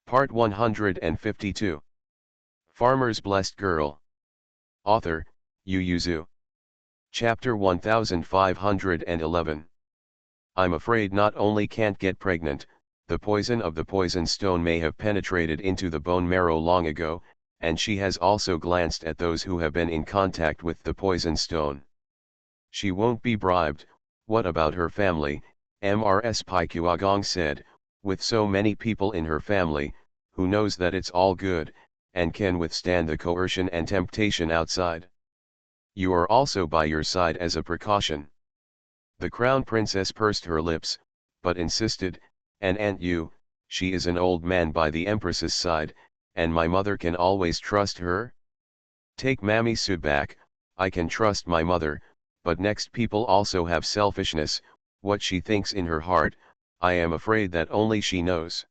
Part 152. Farmer's Blessed Girl. Author, Yu Yuzu. Chapter 1511. I'm afraid not only can't get pregnant, the poison of the poison stone may have penetrated into the bone marrow long ago, and she has also glanced at those who have been in contact with the poison stone. She won't be bribed. What about her family? Mrs. Paikuagong said. With so many people in her family, who knows that it's all good, and can withstand the coercion and temptation outside? You are also by your side as a precaution. The crown princess pursed her lips, but insisted, and Aunt Yu, she is an old man by the empress's side, and my mother can always trust her? Take Mammy Su back. I can trust my mother, but next people also have selfishness. What she thinks in her heart, I am afraid that only she knows.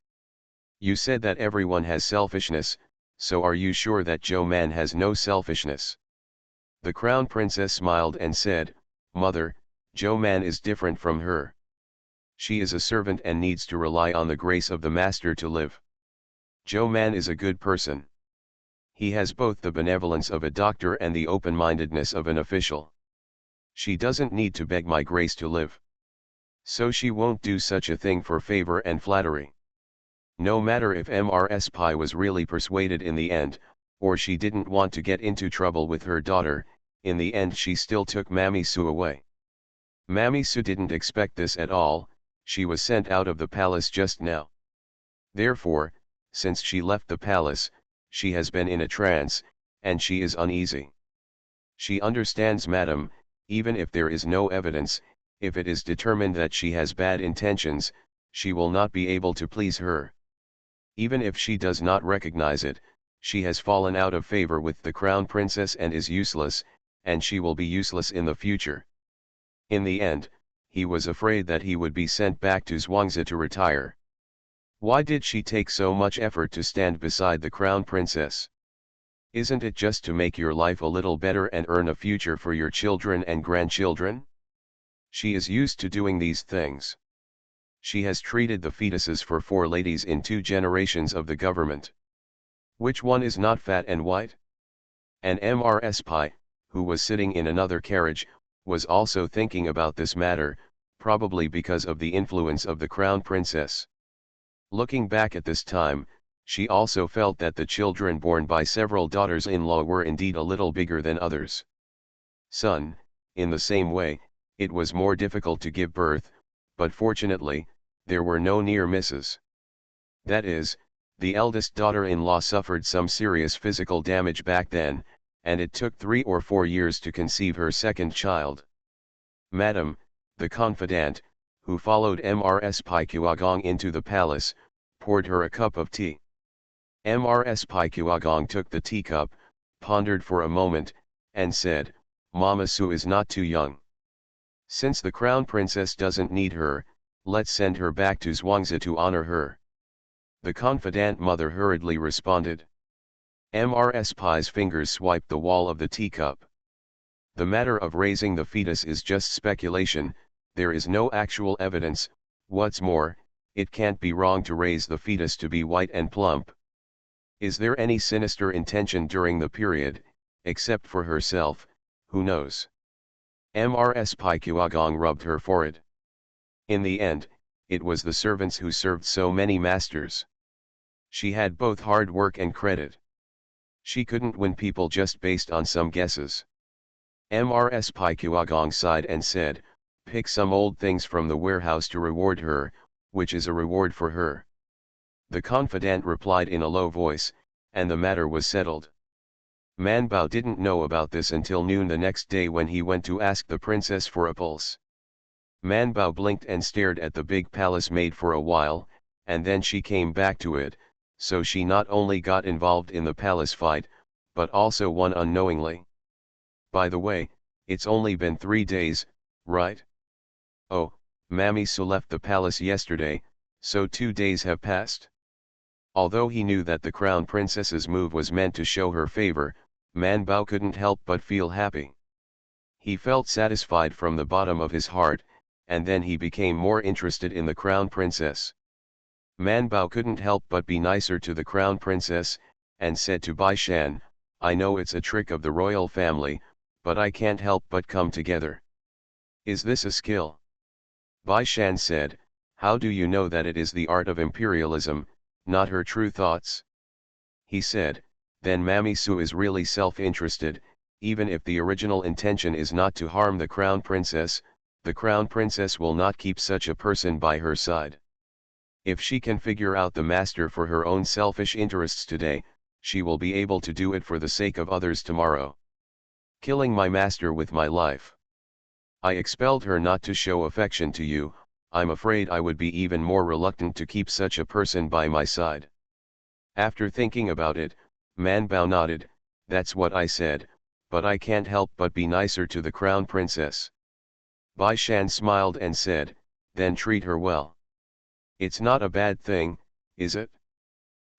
You said that everyone has selfishness, so are you sure that Zhou Man has no selfishness? The crown princess smiled and said, Mother, Zhou Man is different from her. She is a servant and needs to rely on the grace of the master to live. Zhou Man is a good person. He has both the benevolence of a doctor and the open-mindedness of an official. She doesn't need to beg my grace to live. So she won't do such a thing for favor and flattery. No matter if Mrs. Pai was really persuaded in the end, or she didn't want to get into trouble with her daughter, in the end she still took Mammy Su away. Mammy Su didn't expect this at all. She was sent out of the palace just now. Therefore, since she left the palace, she has been in a trance, and she is uneasy. She understands Madam, even if there is no evidence. If it is determined that she has bad intentions, she will not be able to please her. Even if she does not recognize it, she has fallen out of favor with the crown princess and is useless, and she will be useless in the future. In the end, he was afraid that he would be sent back to Zhuangzi to retire. Why did she take so much effort to stand beside the crown princess? Isn't it just to make your life a little better and earn a future for your children and grandchildren? She is used to doing these things. She has treated the fetuses for 4 ladies in 2 generations of the government. Which one is not fat and white? And Mrs. Pai, who was sitting in another carriage, was also thinking about this matter, probably because of the influence of the crown princess. Looking back at this time, she also felt that the children born by several daughters-in-law were indeed a little bigger than others. Son, in the same way, it was more difficult to give birth, but fortunately, there were no near misses. That is, the eldest daughter-in-law suffered some serious physical damage back then, and it took 3 or 4 years to conceive her second child. Madam, the confidant, who followed Mrs. Paikuagong into the palace, poured her a cup of tea. Mrs. Paikuagong took the teacup, pondered for a moment, and said, Mama Su is not too young. Since the crown princess doesn't need her, let's send her back to Zhuangzi to honor her. The confidant mother hurriedly responded. Mrs. Pai's fingers swiped the wall of the teacup. The matter of raising the fetus is just speculation, there is no actual evidence. What's more, it can't be wrong to raise the fetus to be white and plump. Is there any sinister intention during the period? Except for herself, who knows? Mrs. Paikuagong rubbed her forehead. In the end, it was the servants who served so many masters. She had both hard work and credit. She couldn't win people just based on some guesses. Mrs. Paikuagong sighed and said, pick some old things from the warehouse to reward her, which is a reward for her. The confidant replied in a low voice, and the matter was settled. Man Bao didn't know about this until noon the next day when he went to ask the princess for a pulse. Man Bao blinked and stared at the big palace maid for a while, and then she came back to it, so she not only got involved in the palace fight, but also won unknowingly. By the way, it's only been 3 days, right? Oh, Mammy Su left the palace yesterday, so 2 days have passed. Although he knew that the crown princess's move was meant to show her favor, Man Bao couldn't help but feel happy. He felt satisfied from the bottom of his heart, and then he became more interested in the crown princess. Man Bao couldn't help but be nicer to the crown princess, and said to Bai Shan, I know it's a trick of the royal family, but I can't help but come together. Is this a skill? Bai Shan said, how do you know that it is the art of imperialism, not her true thoughts? He said, then Mami Su is really self-interested, even if the original intention is not to harm the crown princess will not keep such a person by her side. If she can figure out the master for her own selfish interests today, she will be able to do it for the sake of others tomorrow. Killing my master with my life. I expelled her not to show affection to you, I'm afraid I would be even more reluctant to keep such a person by my side. After thinking about it, Man Bao nodded, that's what I said, but I can't help but be nicer to the crown princess. Bai Shan smiled and said, then treat her well. It's not a bad thing, is it?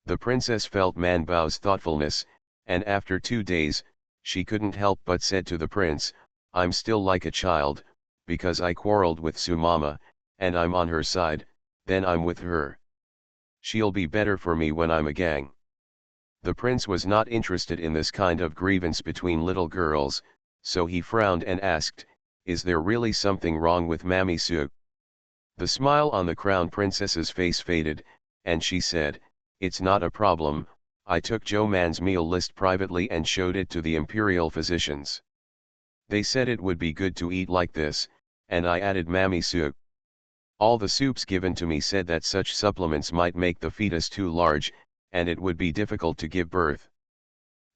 The princess felt Man Bao's thoughtfulness, and after 2 days, she couldn't help but said to the prince, I'm still like a child, because I quarreled with Su Mama, and I'm on her side, then I'm with her. She'll be better for me when I'm a gang. The prince was not interested in this kind of grievance between little girls, so he frowned and asked, is there really something wrong with Mami Su? The smile on the crown princess's face faded, and she said, it's not a problem, I took Zhou Man's meal list privately and showed it to the imperial physicians. They said it would be good to eat like this, and I added Mami Su. All the soups given to me said that such supplements might make the fetus too large, and it would be difficult to give birth.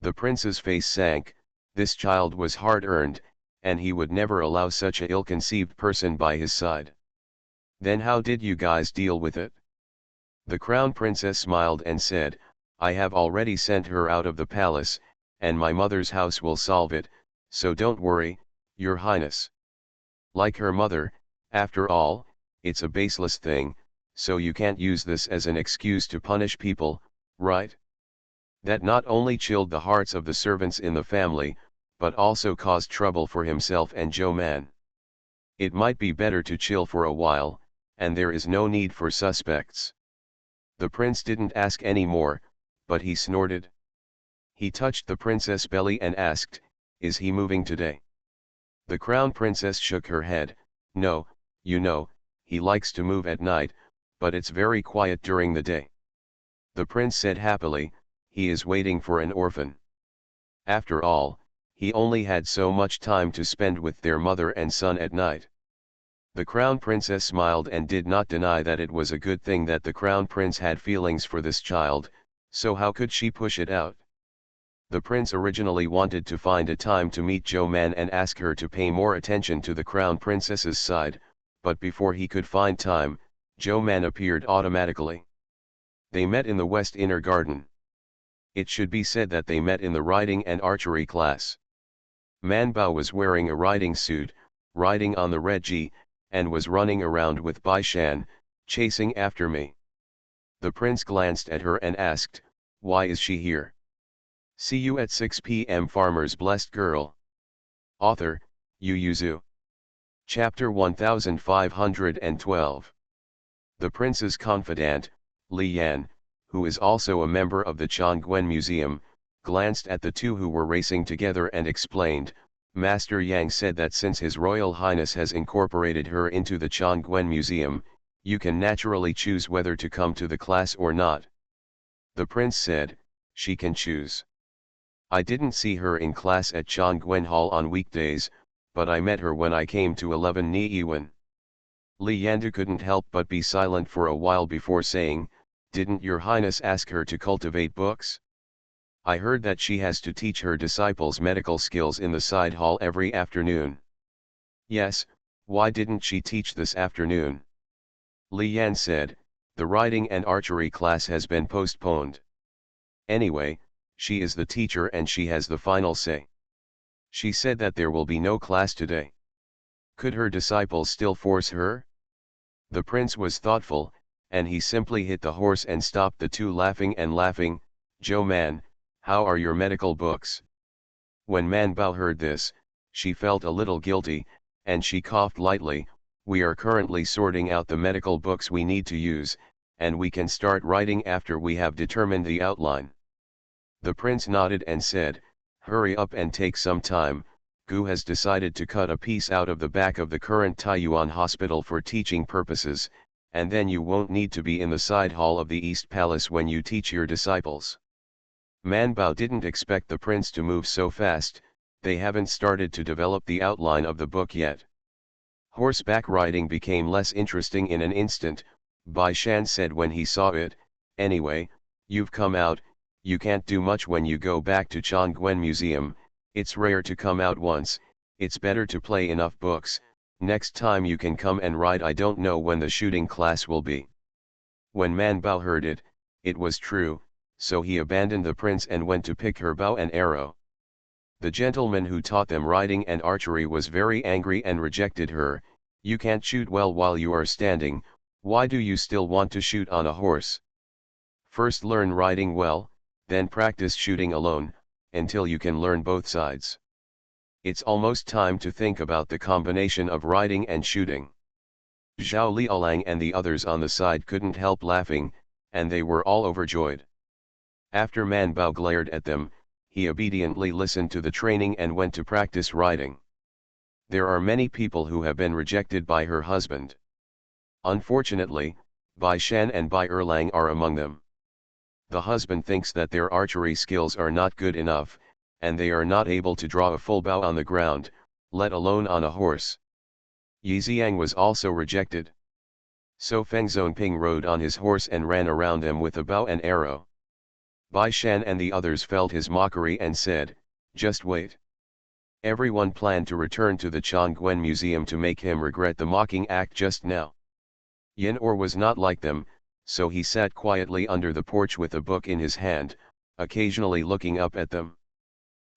The prince's face sank, this child was hard-earned, and he would never allow such a ill-conceived person by his side. Then how did you guys deal with it? The crown princess smiled and said, I have already sent her out of the palace, and my mother's house will solve it, so don't worry, your highness. Like her mother, after all, it's a baseless thing, so you can't use this as an excuse to punish people, right? That not only chilled the hearts of the servants in the family, but also caused trouble for himself and Zhou Man. It might be better to chill for a while, and there is no need for suspects. The prince didn't ask any more, but he snorted. He touched the princess' belly and asked, is he moving today? The crown princess shook her head, no, you know, he likes to move at night, but it's very quiet during the day. The prince said happily, he is waiting for an orphan. After all, he only had so much time to spend with their mother and son at night. The crown princess smiled and did not deny that it was a good thing that the crown prince had feelings for this child, so how could she push it out? The prince originally wanted to find a time to meet Zhou Man and ask her to pay more attention to the crown princess's side, but before he could find time, Zhou Man appeared automatically. They met in the West Inner Garden. It should be said that they met in the riding and archery class. Man Bao was wearing a riding suit, riding on the red G, and was running around with Bai Shan, chasing after me. The prince glanced at her and asked, why is she here? See you at 6 p.m. Farmer's Blessed Girl. Author, Yu Yuzu. Chapter 1512. The prince's confidant, Li Yan, who is also a member of the Chongquen Museum, glanced at the two who were racing together and explained, Master Yang said that since His Royal Highness has incorporated her into the Chongquen Museum, you can naturally choose whether to come to the class or not. The prince said, she can choose. I didn't see her in class at Chongquen Hall on weekdays, but I met her when I came to 11 Niiwan. Li Yandu couldn't help but be silent for a while before saying, didn't your highness ask her to cultivate books? I heard that she has to teach her disciples medical skills in the side hall every afternoon. Yes, why didn't she teach this afternoon? Li Yan said, the riding and archery class has been postponed. Anyway, she is the teacher and she has the final say. She said that there will be no class today. Could her disciples still force her? The prince was thoughtful, and he simply hit the horse and stopped the two laughing and laughing. Zhou Man, how are your medical books? When Man Bao heard this, she felt a little guilty, and she coughed lightly, we are currently sorting out the medical books we need to use, and we can start writing after we have determined the outline. The prince nodded and said, hurry up and take some time, Gu has decided to cut a piece out of the back of the current Taiyuan hospital for teaching purposes, and then you won't need to be in the side hall of the East Palace when you teach your disciples. Man Bao didn't expect the prince to move so fast, they haven't started to develop the outline of the book yet. Horseback riding became less interesting in an instant, Bai Shan said when he saw it, anyway, you've come out, you can't do much when you go back to Chongguan Museum, it's rare to come out once, it's better to play enough books, next time you can come and ride. I don't know when the shooting class will be. When Man Bao heard it, it was true, so he abandoned the prince and went to pick her bow and arrow. The gentleman who taught them riding and archery was very angry and rejected her. You can't shoot well while you are standing, why do you still want to shoot on a horse? First learn riding well, then practice shooting alone, until you can learn both sides. It's almost time to think about the combination of riding and shooting. Zhao Liaolang and the others on the side couldn't help laughing, and they were all overjoyed. After Man Bao glared at them, he obediently listened to the training and went to practice riding. There are many people who have been rejected by her husband. Unfortunately, Bai Shan and Bai Erlang are among them. The husband thinks that their archery skills are not good enough, and they are not able to draw a full bow on the ground, let alone on a horse. Yi Xiang was also rejected. So Feng Zonping rode on his horse and ran around them with a bow and arrow. Bai Shan and the others felt his mockery and said, just wait. Everyone planned to return to the Chongguan Museum to make him regret the mocking act just now. Yin Or was not like them, so he sat quietly under the porch with a book in his hand, occasionally looking up at them.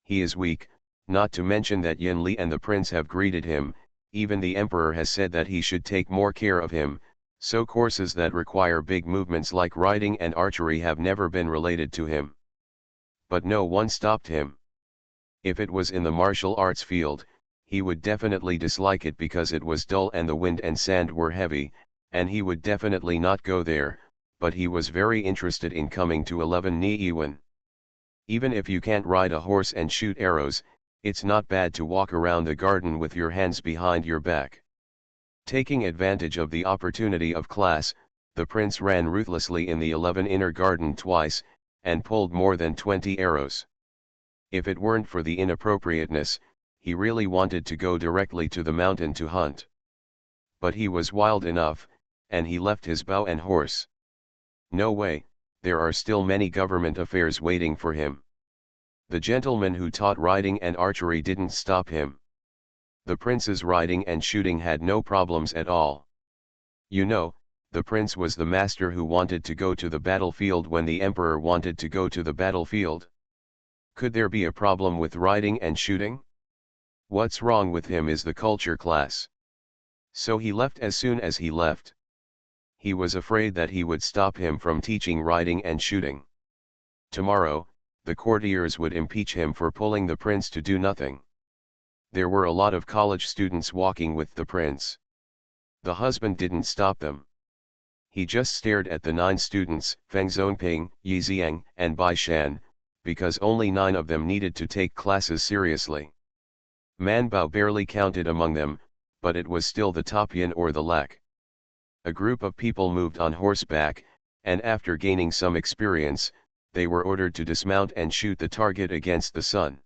He is weak, not to mention that Yin Li and the prince have greeted him, even the emperor has said that he should take more care of him, so courses that require big movements like riding and archery have never been related to him. But no one stopped him. If it was in the martial arts field, he would definitely dislike it because it was dull and the wind and sand were heavy, and he would definitely not go there, but he was very interested in coming to 11 Niiwan. Even if you can't ride a horse and shoot arrows, it's not bad to walk around the garden with your hands behind your back. Taking advantage of the opportunity of class, the prince ran ruthlessly in the 11 inner garden twice, and pulled more than 20 arrows. If it weren't for the inappropriateness, he really wanted to go directly to the mountain to hunt. But he was wild enough, and he left his bow and horse. No way, there are still many government affairs waiting for him. The gentleman who taught riding and archery didn't stop him. The prince's riding and shooting had no problems at all. You know, the prince was the master who wanted to go to the battlefield when the emperor wanted to go to the battlefield. Could there be a problem with riding and shooting? What's wrong with him is the culture class. So he left as soon as he left. He was afraid that he would stop him from teaching riding and shooting. Tomorrow, the courtiers would impeach him for pulling the prince to do nothing. There were a lot of college students walking with the prince. The husband didn't stop them. He just stared at the 9 students, Feng Zonping, Yi Xiang, and Bai Shan, because only 9 of them needed to take classes seriously. Man Bao barely counted among them, but it was still the top yin or the lack. A group of people moved on horseback, and after gaining some experience, they were ordered to dismount and shoot the target against the sun.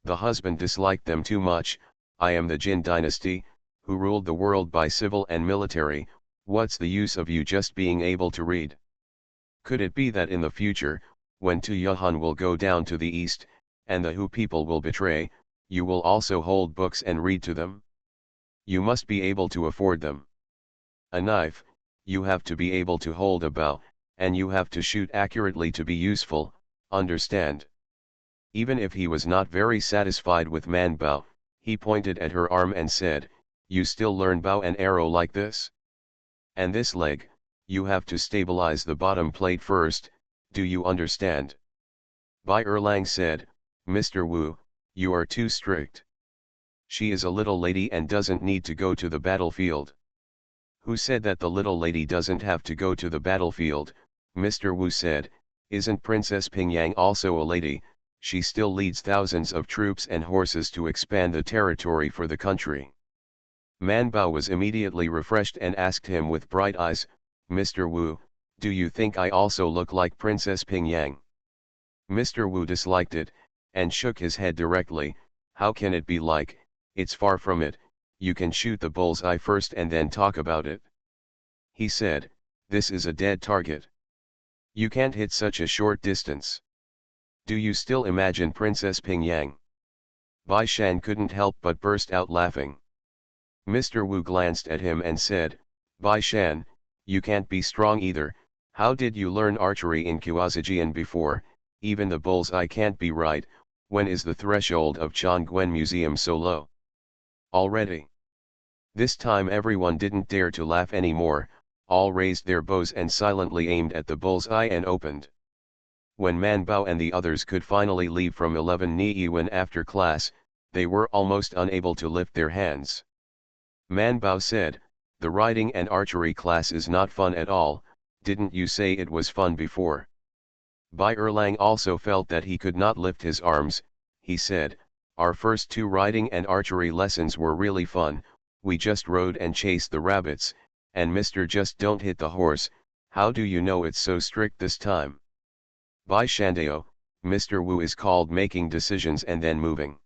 The husband disliked them too much. I am the Jin dynasty, who ruled the world by civil and military, what's the use of you just being able to read? Could it be that in the future, when Tu Yuhan will go down to the east, and the Hu people will betray, you will also hold books and read to them? You must be able to afford them. A knife, you have to be able to hold a bow, and you have to shoot accurately to be useful, understand? Even if he was not very satisfied with Man Bao, he pointed at her arm and said, you still learn bow and arrow like this? And this leg, you have to stabilize the bottom plate first, do you understand? Bai Erlang said, Mr. Wu, you are too strict. She is a little lady and doesn't need to go to the battlefield. Who said that the little lady doesn't have to go to the battlefield? Mr. Wu said. Isn't Princess Pingyang also a lady? She still leads thousands of troops and horses to expand the territory for the country. Man Bao was immediately refreshed and asked him with bright eyes, Mr. Wu, do you think I also look like Princess Pingyang? Mr. Wu disliked it, and shook his head directly. How can it be like? It's far from it. You can shoot the bull's eye first and then talk about it. He said, this is a dead target. You can't hit such a short distance. Do you still imagine Princess Pingyang? Bai Shan couldn't help but burst out laughing. Mr. Wu glanced at him and said, Bai Shan, you can't be strong either. How did you learn archery in Kuazijian before? Even the bull's eye can't be right. When is the threshold of Chongquen Museum so low? Already. This time everyone didn't dare to laugh anymore, all raised their bows and silently aimed at the bull's eye and opened. When Man Bao and the others could finally leave from 11 Niiwen after class, they were almost unable to lift their hands. Man Bao said, the riding and archery class is not fun at all, didn't you say it was fun before? Bai Erlang also felt that he could not lift his arms. He said, our first 2 riding and archery lessons were really fun, we just rode and chased the rabbits, and Mr. Just don't hit the horse. How do you know it's so strict this time? Bai Shandao, Mr. Wu is called making decisions and then moving.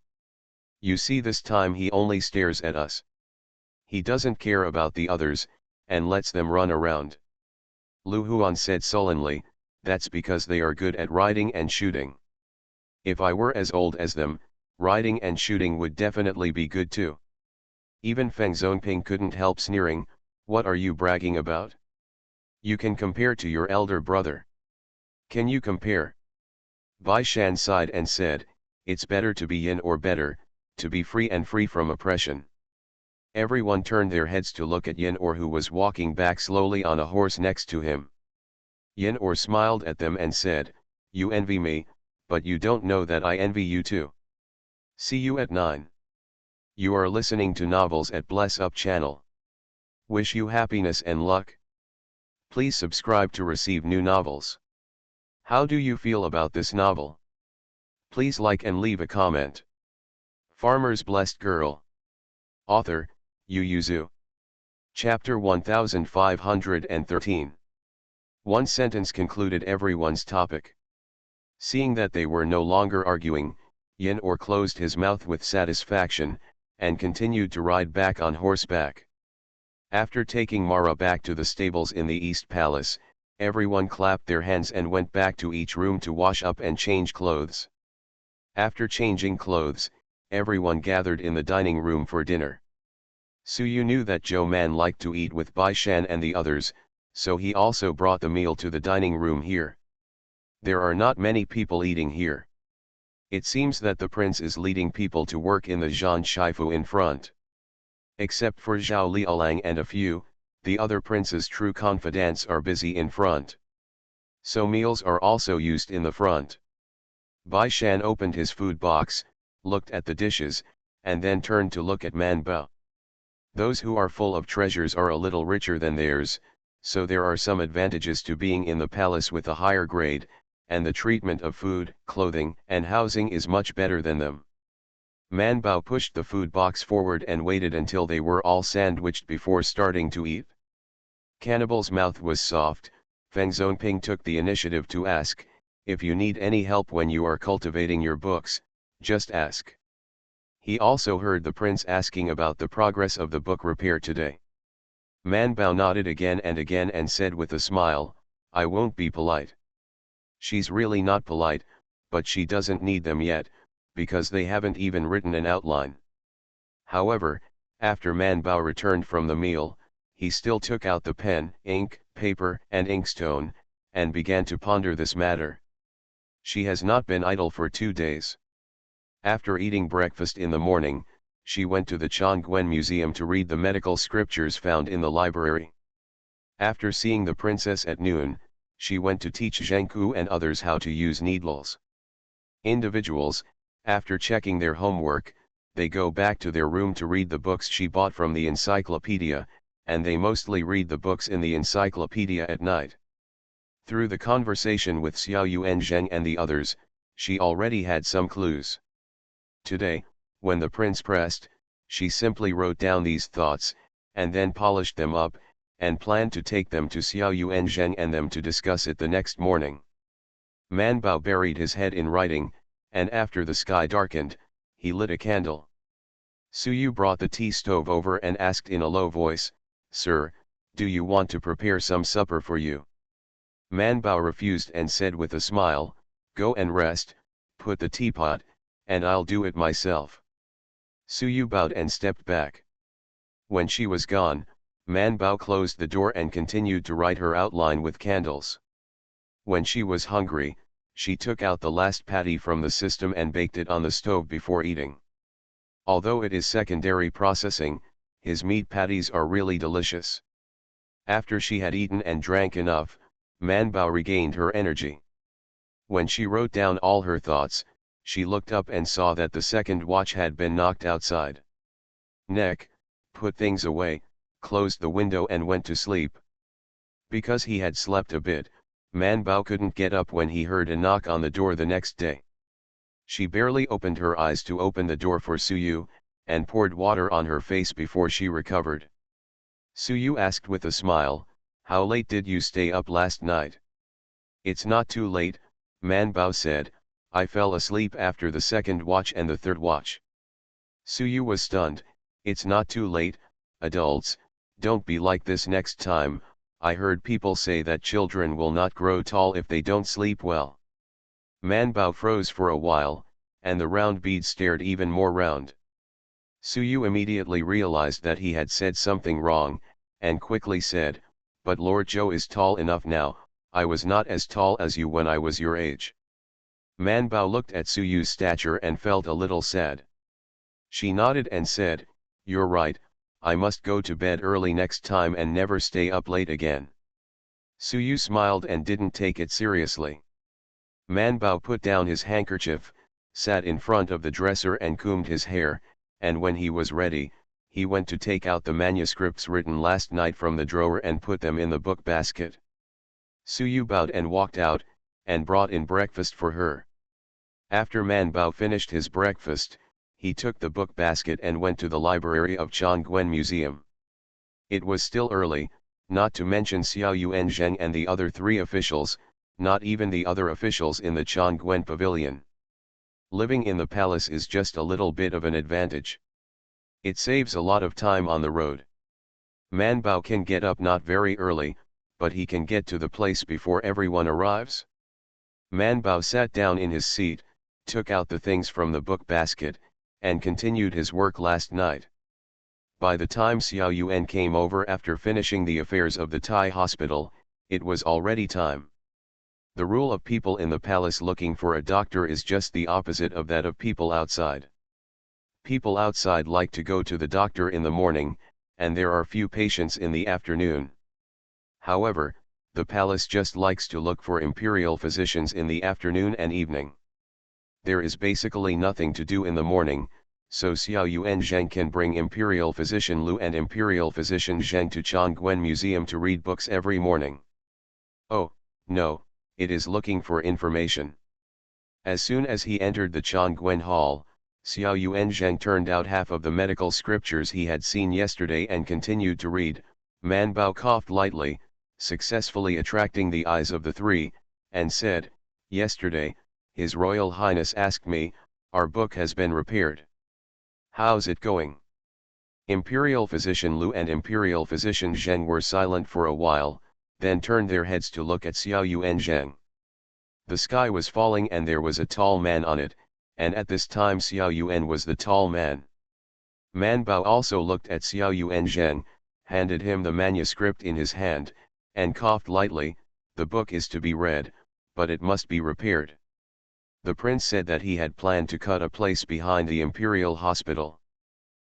You see, this time he only stares at us. He doesn't care about the others, and lets them run around. Lu Huan said sullenly, that's because they are good at riding and shooting. If I were as old as them, riding and shooting would definitely be good too. Even Feng Zhongping couldn't help sneering, what are you bragging about? You can compare to your elder brother. Can you compare? Bai Shan sighed and said, it's better to be yin or better, to be free and free from oppression. Everyone turned their heads to look at Yin Or, who was walking back slowly on a horse next to him. Yin Or smiled at them and said, you envy me, but you don't know that I envy you too. See you at 9. You are listening to Novels at Bless Up channel. Wish you happiness and luck. Please subscribe to receive new novels. How do you feel about this novel? Please like and leave a comment. Farmer's Blessed Girl. Author, Yu Yuzu. Chapter 1513. One sentence concluded everyone's topic. Seeing that they were no longer arguing, Yin Or closed his mouth with satisfaction, and continued to ride back on horseback. After taking Mara back to the stables in the East Palace, everyone clapped their hands and went back to each room to wash up and change clothes. After changing clothes, everyone gathered in the dining room for dinner. Suyu knew that Zhou Man liked to eat with Bai Shan and the others, so he also brought the meal to the dining room here. There are not many people eating here. It seems that the prince is leading people to work in the Zhan Shifu in front. Except for Zhao Liaolang and a few, the other prince's true confidants are busy in front. So meals are also used in the front. Bai Shan opened his food box, looked at the dishes, and then turned to look at Man Bao. Those who are full of treasures are a little richer than theirs, so there are some advantages to being in the palace with a higher grade, and the treatment of food, clothing, and housing is much better than them. Man Bao pushed the food box forward and waited until they were all sandwiched before starting to eat. Cannibal's mouth was soft. Feng Zhongping took the initiative to ask, if you need any help when you are cultivating your books, just ask. He also heard the prince asking about the progress of the book repair today. Man Bao nodded again and said with a smile, I won't be polite. She's really not polite, but she doesn't need them yet, because they haven't even written an outline. However, after Man Bao returned from the meal, he still took out the pen, ink, paper, and inkstone, and began to ponder this matter. She has not been idle for 2 days. After eating breakfast in the morning, she went to the Chongquen Museum to read the medical scriptures found in the library. After seeing the princess at noon, she went to teach Zhengku and others how to use needles. Individuals, after checking their homework, they go back to their room to read the books she bought from the encyclopedia, and they mostly read the books in the encyclopedia at night. Through the conversation with Xiao Yuanzheng and the others, she already had some clues. Today, when the prince pressed, she simply wrote down these thoughts, and then polished them up, and planned to take them to Xiao Yuanzheng and them to discuss it the next morning. Man Bao buried his head in writing, and after the sky darkened, he lit a candle. Suyu brought the tea stove over and asked in a low voice, "Sir, do you want to prepare some supper for you?" Man Bao refused and said with a smile, "Go and rest, put the teapot, and I'll do it myself." Suyu bowed and stepped back. When she was gone, Man Bao closed the door and continued to write her outline with candles. When she was hungry, she took out the last patty from the system and baked it on the stove before eating. Although it is secondary processing, his meat patties are really delicious. After she had eaten and drank enough, Man Bao regained her energy. When she wrote down all her thoughts, she looked up and saw that the second watch had been knocked outside. Neck, put things away, closed the window and went to sleep. Because he had slept a bit, Man Bao couldn't get up when he heard a knock on the door the next day. She barely opened her eyes to open the door for Suyu, and poured water on her face before she recovered. Suyu asked with a smile, "How late did you stay up last night?" "It's not too late," Man Bao said, "I fell asleep after the second watch and the third watch." Suyu was stunned. "It's not too late, adults, don't be like this next time. I heard people say that children will not grow tall if they don't sleep well." Man Bao froze for a while, and the round bead stared even more round. Suyu immediately realized that he had said something wrong, and quickly said, "But Lord Zhou is tall enough now, I was not as tall as you when I was your age." Man Bao looked at Suyu's stature and felt a little sad. She nodded and said, "You're right, I must go to bed early next time and never stay up late again." Suyu smiled and didn't take it seriously. Man Bao put down his handkerchief, sat in front of the dresser and combed his hair, and when he was ready, he went to take out the manuscripts written last night from the drawer and put them in the book basket. Suyu bowed and walked out, and brought in breakfast for her. After Man Bao finished his breakfast, he took the book basket and went to the library of Chongquen Museum. It was still early, not to mention Xiao Yuanzheng and the other three officials, not even the other officials in the Chongquen pavilion. Living in the palace is just a little bit of an advantage. It saves a lot of time on the road. Man Bao can get up not very early, but he can get to the place before everyone arrives. Man Bao sat down in his seat, took out the things from the book basket, and continued his work last night. By the time Xiao Yuan came over after finishing the affairs of the Thai hospital, it was already time. The rule of people in the palace looking for a doctor is just the opposite of that of people outside. People outside like to go to the doctor in the morning, and there are few patients in the afternoon. However, the palace just likes to look for imperial physicians in the afternoon and evening. There is basically nothing to do in the morning, so Xiao Yuanzheng can bring Imperial Physician Lu and Imperial Physician Zheng to Chongquen Museum to read books every morning. Oh, no, it is looking for information. As soon as he entered the Chongquen Hall, Xiao Yuanzheng turned out half of the medical scriptures he had seen yesterday and continued to read. Man Bao coughed lightly, successfully attracting the eyes of the three, and said, "Yesterday, His Royal Highness asked me, our book has been repaired. How's it going?" Imperial Physician Lu and Imperial Physician Zheng were silent for a while, then turned their heads to look at Xiao Yuanzheng. The sky was falling and there was a tall man on it, and at this time Xiao Yuan was the tall man. Man Bao also looked at Xiao Yuanzheng, handed him the manuscript in his hand, and coughed lightly. "The book is to be read, but it must be repaired." The prince said that he had planned to cut a place behind the imperial hospital.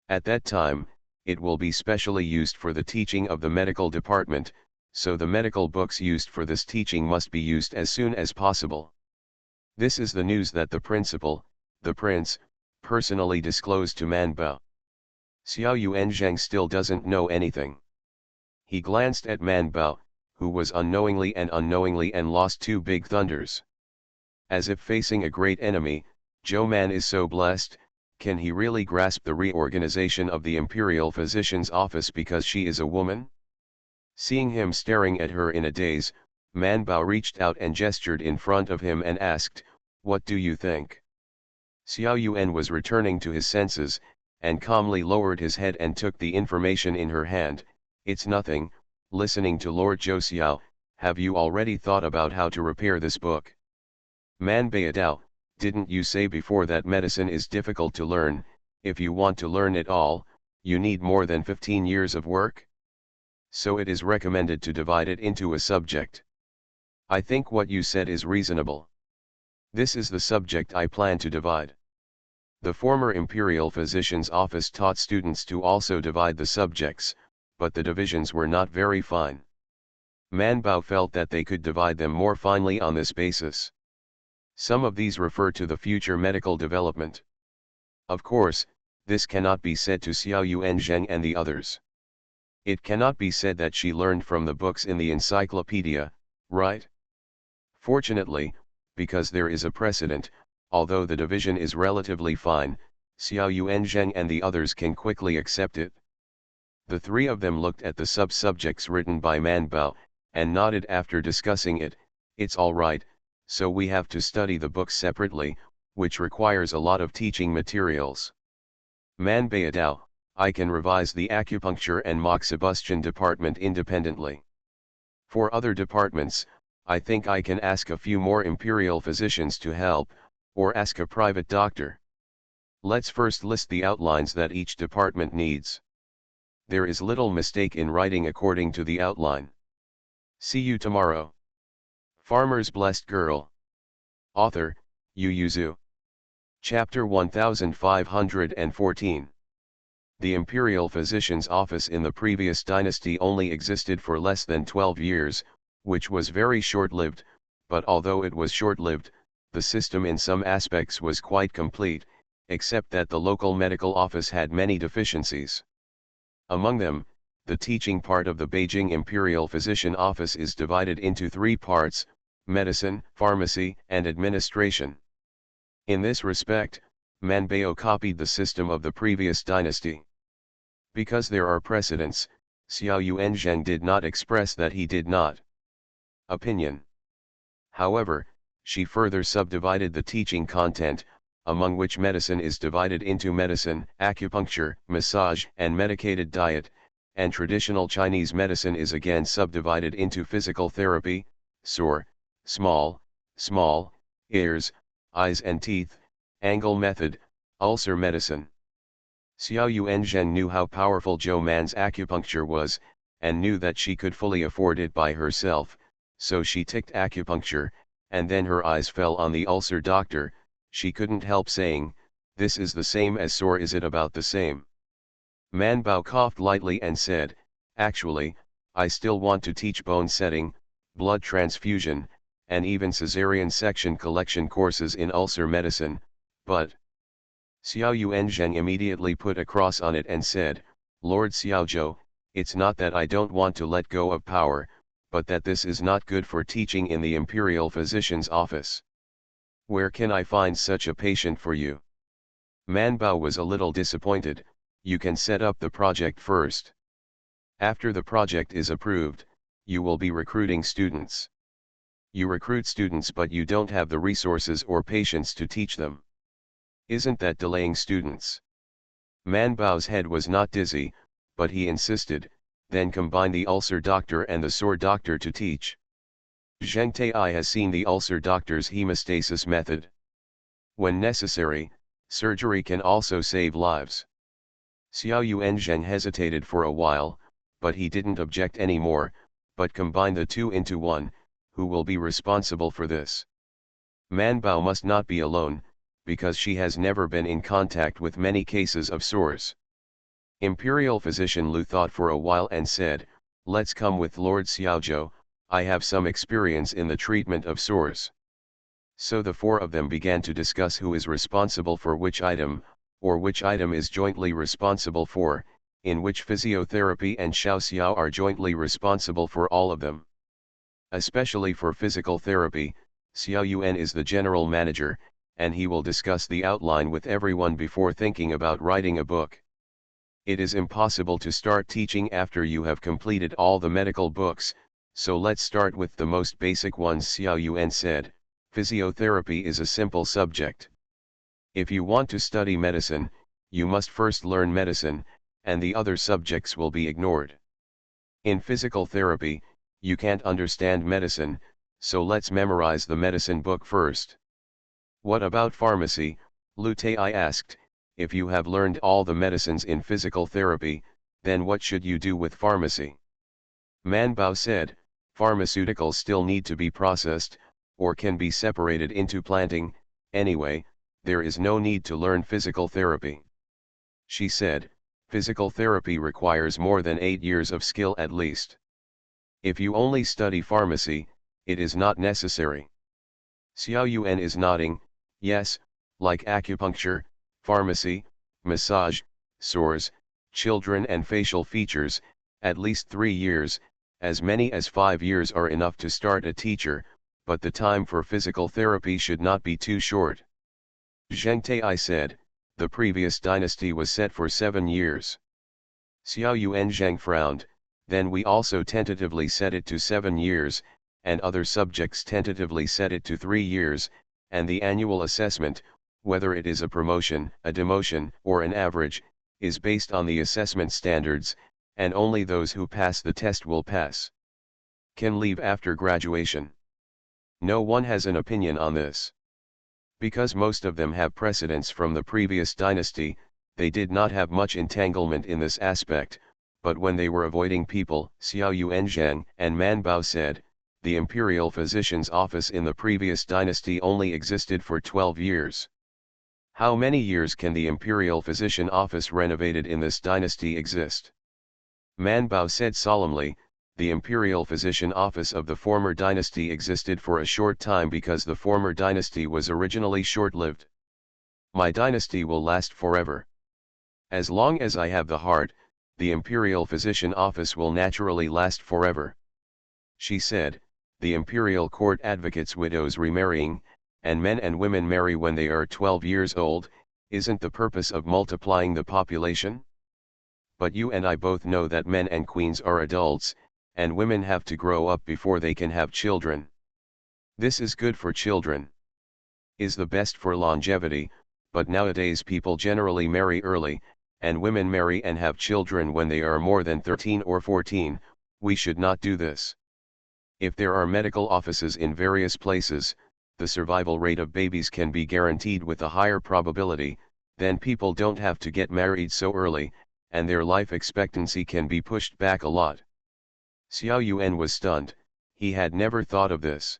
At that time, it will be specially used for the teaching of the medical department, so the medical books used for this teaching must be used as soon as possible. This is the news that the principal, the prince, personally disclosed to Man Bao. Xiao Yuanzheng still doesn't know anything. He glanced at Man Bao, who was unknowingly and lost two big thunders. As if facing a great enemy, Zhou Man is so blessed, can he really grasp the reorganization of the imperial physician's office because she is a woman? Seeing him staring at her in a daze, Man Bao reached out and gestured in front of him and asked, "What do you think?" Xiao Yuan was returning to his senses, and calmly lowered his head and took the information in her hand. "It's nothing." Listening to Lord Zhou Xiao, "Have you already thought about how to repair this book?" Man Baodao, "Didn't you say before that medicine is difficult to learn? If you want to learn it all, you need more than 15 years of work? So it is recommended to divide it into a subject. I think what you said is reasonable. This is the subject I plan to divide." The former imperial physician's office taught students to also divide the subjects, but the divisions were not very fine. Man Bao felt that they could divide them more finely on this basis. Some of these refer to the future medical development. Of course, this cannot be said to Xiao Yuan Zheng and the others. It cannot be said that she learned from the books in the encyclopedia, right? Fortunately, because there is a precedent, although the division is relatively fine, Xiao Yuan Zheng and the others can quickly accept it. The three of them looked at the sub-subjects written by Man Bao, and nodded after discussing it. "It's all right, so we have to study the books separately, which requires a lot of teaching materials." Man Baodao, "I can revise the acupuncture and moxibustion department independently. For other departments, I think I can ask a few more imperial physicians to help, or ask a private doctor. Let's first list the outlines that each department needs. There is little mistake in writing according to the outline. See you tomorrow." Farmer's Blessed Girl. Author, Yu Yuzu. Chapter 1514. The imperial physician's office in the previous dynasty only existed for less than 12 years, which was very short-lived, but although it was short-lived, the system in some aspects was quite complete, except that the local medical office had many deficiencies. Among them, the teaching part of the Beijing Imperial Physician Office is divided into three parts: medicine, pharmacy, and administration. In this respect, Man Bao copied the system of the previous dynasty. Because there are precedents, Xiao Yuan Zheng did not express that he did not opinion. However, she further subdivided the teaching content, among which medicine is divided into medicine, acupuncture, massage, and medicated diet, and traditional Chinese medicine is again subdivided into physical therapy, sore, small, ears, eyes and teeth, angle method, ulcer medicine. Xiao Yuan Zheng knew how powerful Zhou Man's acupuncture was, and knew that she could fully afford it by herself, so she ticked acupuncture, and then her eyes fell on the ulcer doctor. She couldn't help saying, "This is the same as sore, is it about the same?" Man Bao coughed lightly and said, "Actually, I still want to teach bone setting, blood transfusion, and even cesarean section collection courses in ulcer medicine, but..." Xiao Yuan Zheng immediately put a cross on it and said, "Lord Xiaozhou, it's not that I don't want to let go of power, but that this is not good for teaching in the imperial physician's office. Where can I find such a patient for you?" Man Bao was a little disappointed. "You can set up the project first. After the project is approved, you will be recruiting students. You recruit students but you don't have the resources or patience to teach them. Isn't that delaying students?" Man Bao's head was not dizzy, but he insisted, "Then combine the ulcer doctor and the sore doctor to teach. Zheng Tai has seen the ulcer doctor's hemostasis method. When necessary, surgery can also save lives." Xiao Yuan Zheng hesitated for a while, but he didn't object anymore, but combine the two into one. Who will be responsible for this? Man Bao must not be alone, because she has never been in contact with many cases of sores. Imperial physician Lu thought for a while and said, "Let's come with Lord Xiaozhou, I have some experience in the treatment of sores." So the four of them began to discuss who is responsible for which item, or which item is jointly responsible for. in which physiotherapy and Xiao are jointly responsible for all of them. Especially for physical therapy, Xiao Yuan is the general manager, and he will discuss the outline with everyone before thinking about writing a book. It is impossible to start teaching after you have completed all the medical books, so let's start with the most basic ones. Xiao Yuan said, physiotherapy is a simple subject. If you want to study medicine, you must first learn medicine, and the other subjects will be ignored. In physical therapy, you can't understand medicine, so let's memorize the medicine book first. What about pharmacy? Lu Tai asked. If you have learned all the medicines in physical therapy, then what should you do with pharmacy? Man Bao said, pharmaceuticals still need to be processed, or can be separated into planting. Anyway, there is no need to learn physical therapy. She said, physical therapy requires more than 8 years of skill at least. If you only study pharmacy, it is not necessary. Xiao Yuan is nodding, yes, like acupuncture, pharmacy, massage, sores, children and facial features, at least 3 years, as many as 5 years are enough to start a teacher, but the time for physical therapy should not be too short. Zheng Tai said, the previous dynasty was set for 7 years. Xiao Yuan Zheng frowned, then we also tentatively set it to 7 years, and other subjects tentatively set it to 3 years, and the annual assessment, whether it is a promotion, a demotion, or an average, is based on the assessment standards, and only those who pass the test will pass. Can leave after graduation. No one has an opinion on this. Because most of them have precedents from the previous dynasty, they did not have much entanglement in this aspect, but when they were avoiding people, Xiao Yuanzhang and Man Bao said, the imperial physician's office in the previous dynasty only existed for 12 years. How many years can the imperial physician office renovated in this dynasty exist? Man Bao said solemnly, the imperial physician office of the former dynasty existed for a short time because the former dynasty was originally short-lived. My dynasty will last forever. As long as I have the heart, the imperial physician office will naturally last forever. She said, the imperial court advocates widows remarrying, and men and women marry when they are 12 years old. Isn't the purpose of multiplying the population? But you and I both know that men and queens are adults, and women have to grow up before they can have children. This is good for children. Is the best for longevity, but nowadays people generally marry early, and women marry and have children when they are more than 13 or 14, we should not do this. If there are medical offices in various places, the survival rate of babies can be guaranteed with a higher probability, then people don't have to get married so early, and their life expectancy can be pushed back a lot. Xiao Yuan was stunned, he had never thought of this.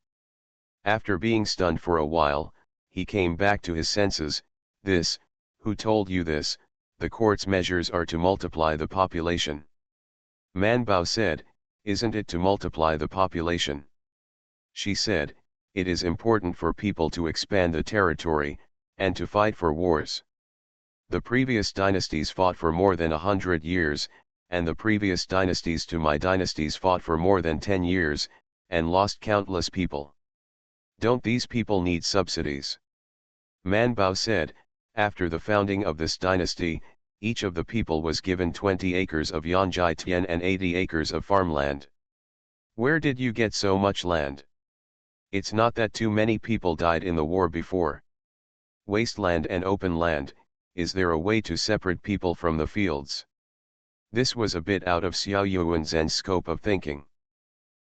After being stunned for a while, he came back to his senses. Who told you this? The court's measures are to multiply the population. Man Bao said, isn't it to multiply the population? She said, it is important for people to expand the territory, and to fight for wars. The previous dynasties fought for more than 100 years, and the previous dynasties to my dynasties fought for more than 10 years, and lost countless people. Don't these people need subsidies? Man Bao said, after the founding of this dynasty, each of the people was given 20 acres of Yanjai Tian and 80 acres of farmland. Where did you get so much land? It's not that too many people died in the war before. Wasteland and open land, is there a way to separate people from the fields? This was a bit out of Xiao Yuanzhen's scope of thinking.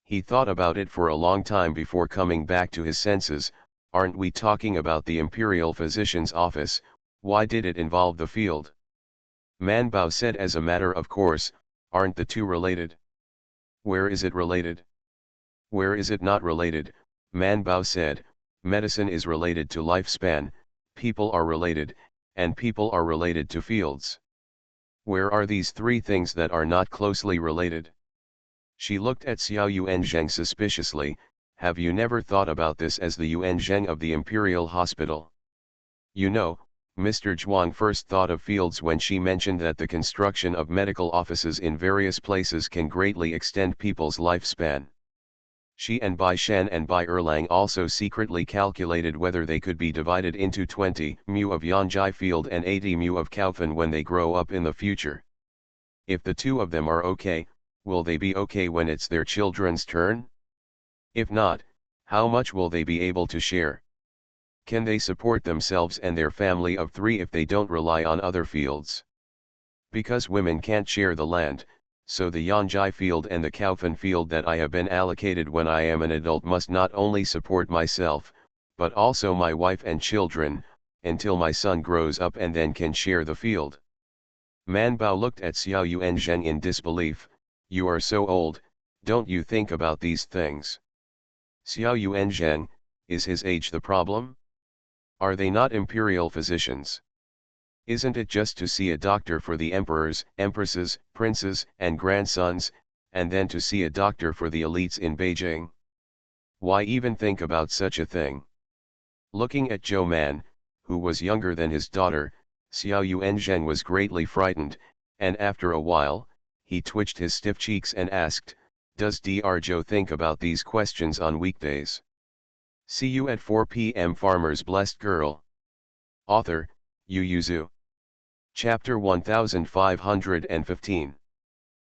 He thought about it for a long time before coming back to his senses. Aren't we talking about the imperial physician's office? Why did it involve the field? Man Bao said, as a matter of course, aren't the two related? Where is it related? Where is it not related? Man Bao said, medicine is related to lifespan, people are related, and people are related to fields. Where are these three things that are not closely related? She looked at Xiao Yuanzheng suspiciously. Have you never thought about this as the Yuanzheng of the imperial hospital? You know, Mr. Zhuang first thought of fields when she mentioned that the construction of medical offices in various places can greatly extend people's lifespan. She and Bai Shan and Bai Erlang also secretly calculated whether they could be divided into 20 mu of Yanjai field and 80 mu of Kaufan when they grow up in the future. If the two of them are okay, will they be okay when it's their children's turn? If not, how much will they be able to share? Can they support themselves and their family of 3 if they don't rely on other fields? Because women can't share the land, so the Yanjai field and the Kaufan field that I have been allocated when I am an adult must not only support myself, but also my wife and children, until my son grows up and then can share the field. Man Bao looked at Xiao Yuanzheng in disbelief. You are so old, don't you think about these things? Xiao Yuanzheng, is his age the problem? Are they not imperial physicians? Isn't it just to see a doctor for the emperors, empresses, princes, and grandsons, and then to see a doctor for the elites in Beijing? Why even think about such a thing? Looking at Zhou Man, who was younger than his daughter, Xiao Yuanzheng was greatly frightened, and after a while, he twitched his stiff cheeks and asked, "Does Dr. Zhou think about these questions on weekdays?" See you at 4 p.m. Farmer's Blessed Girl. Author, Yu Yuzu. Chapter 1515.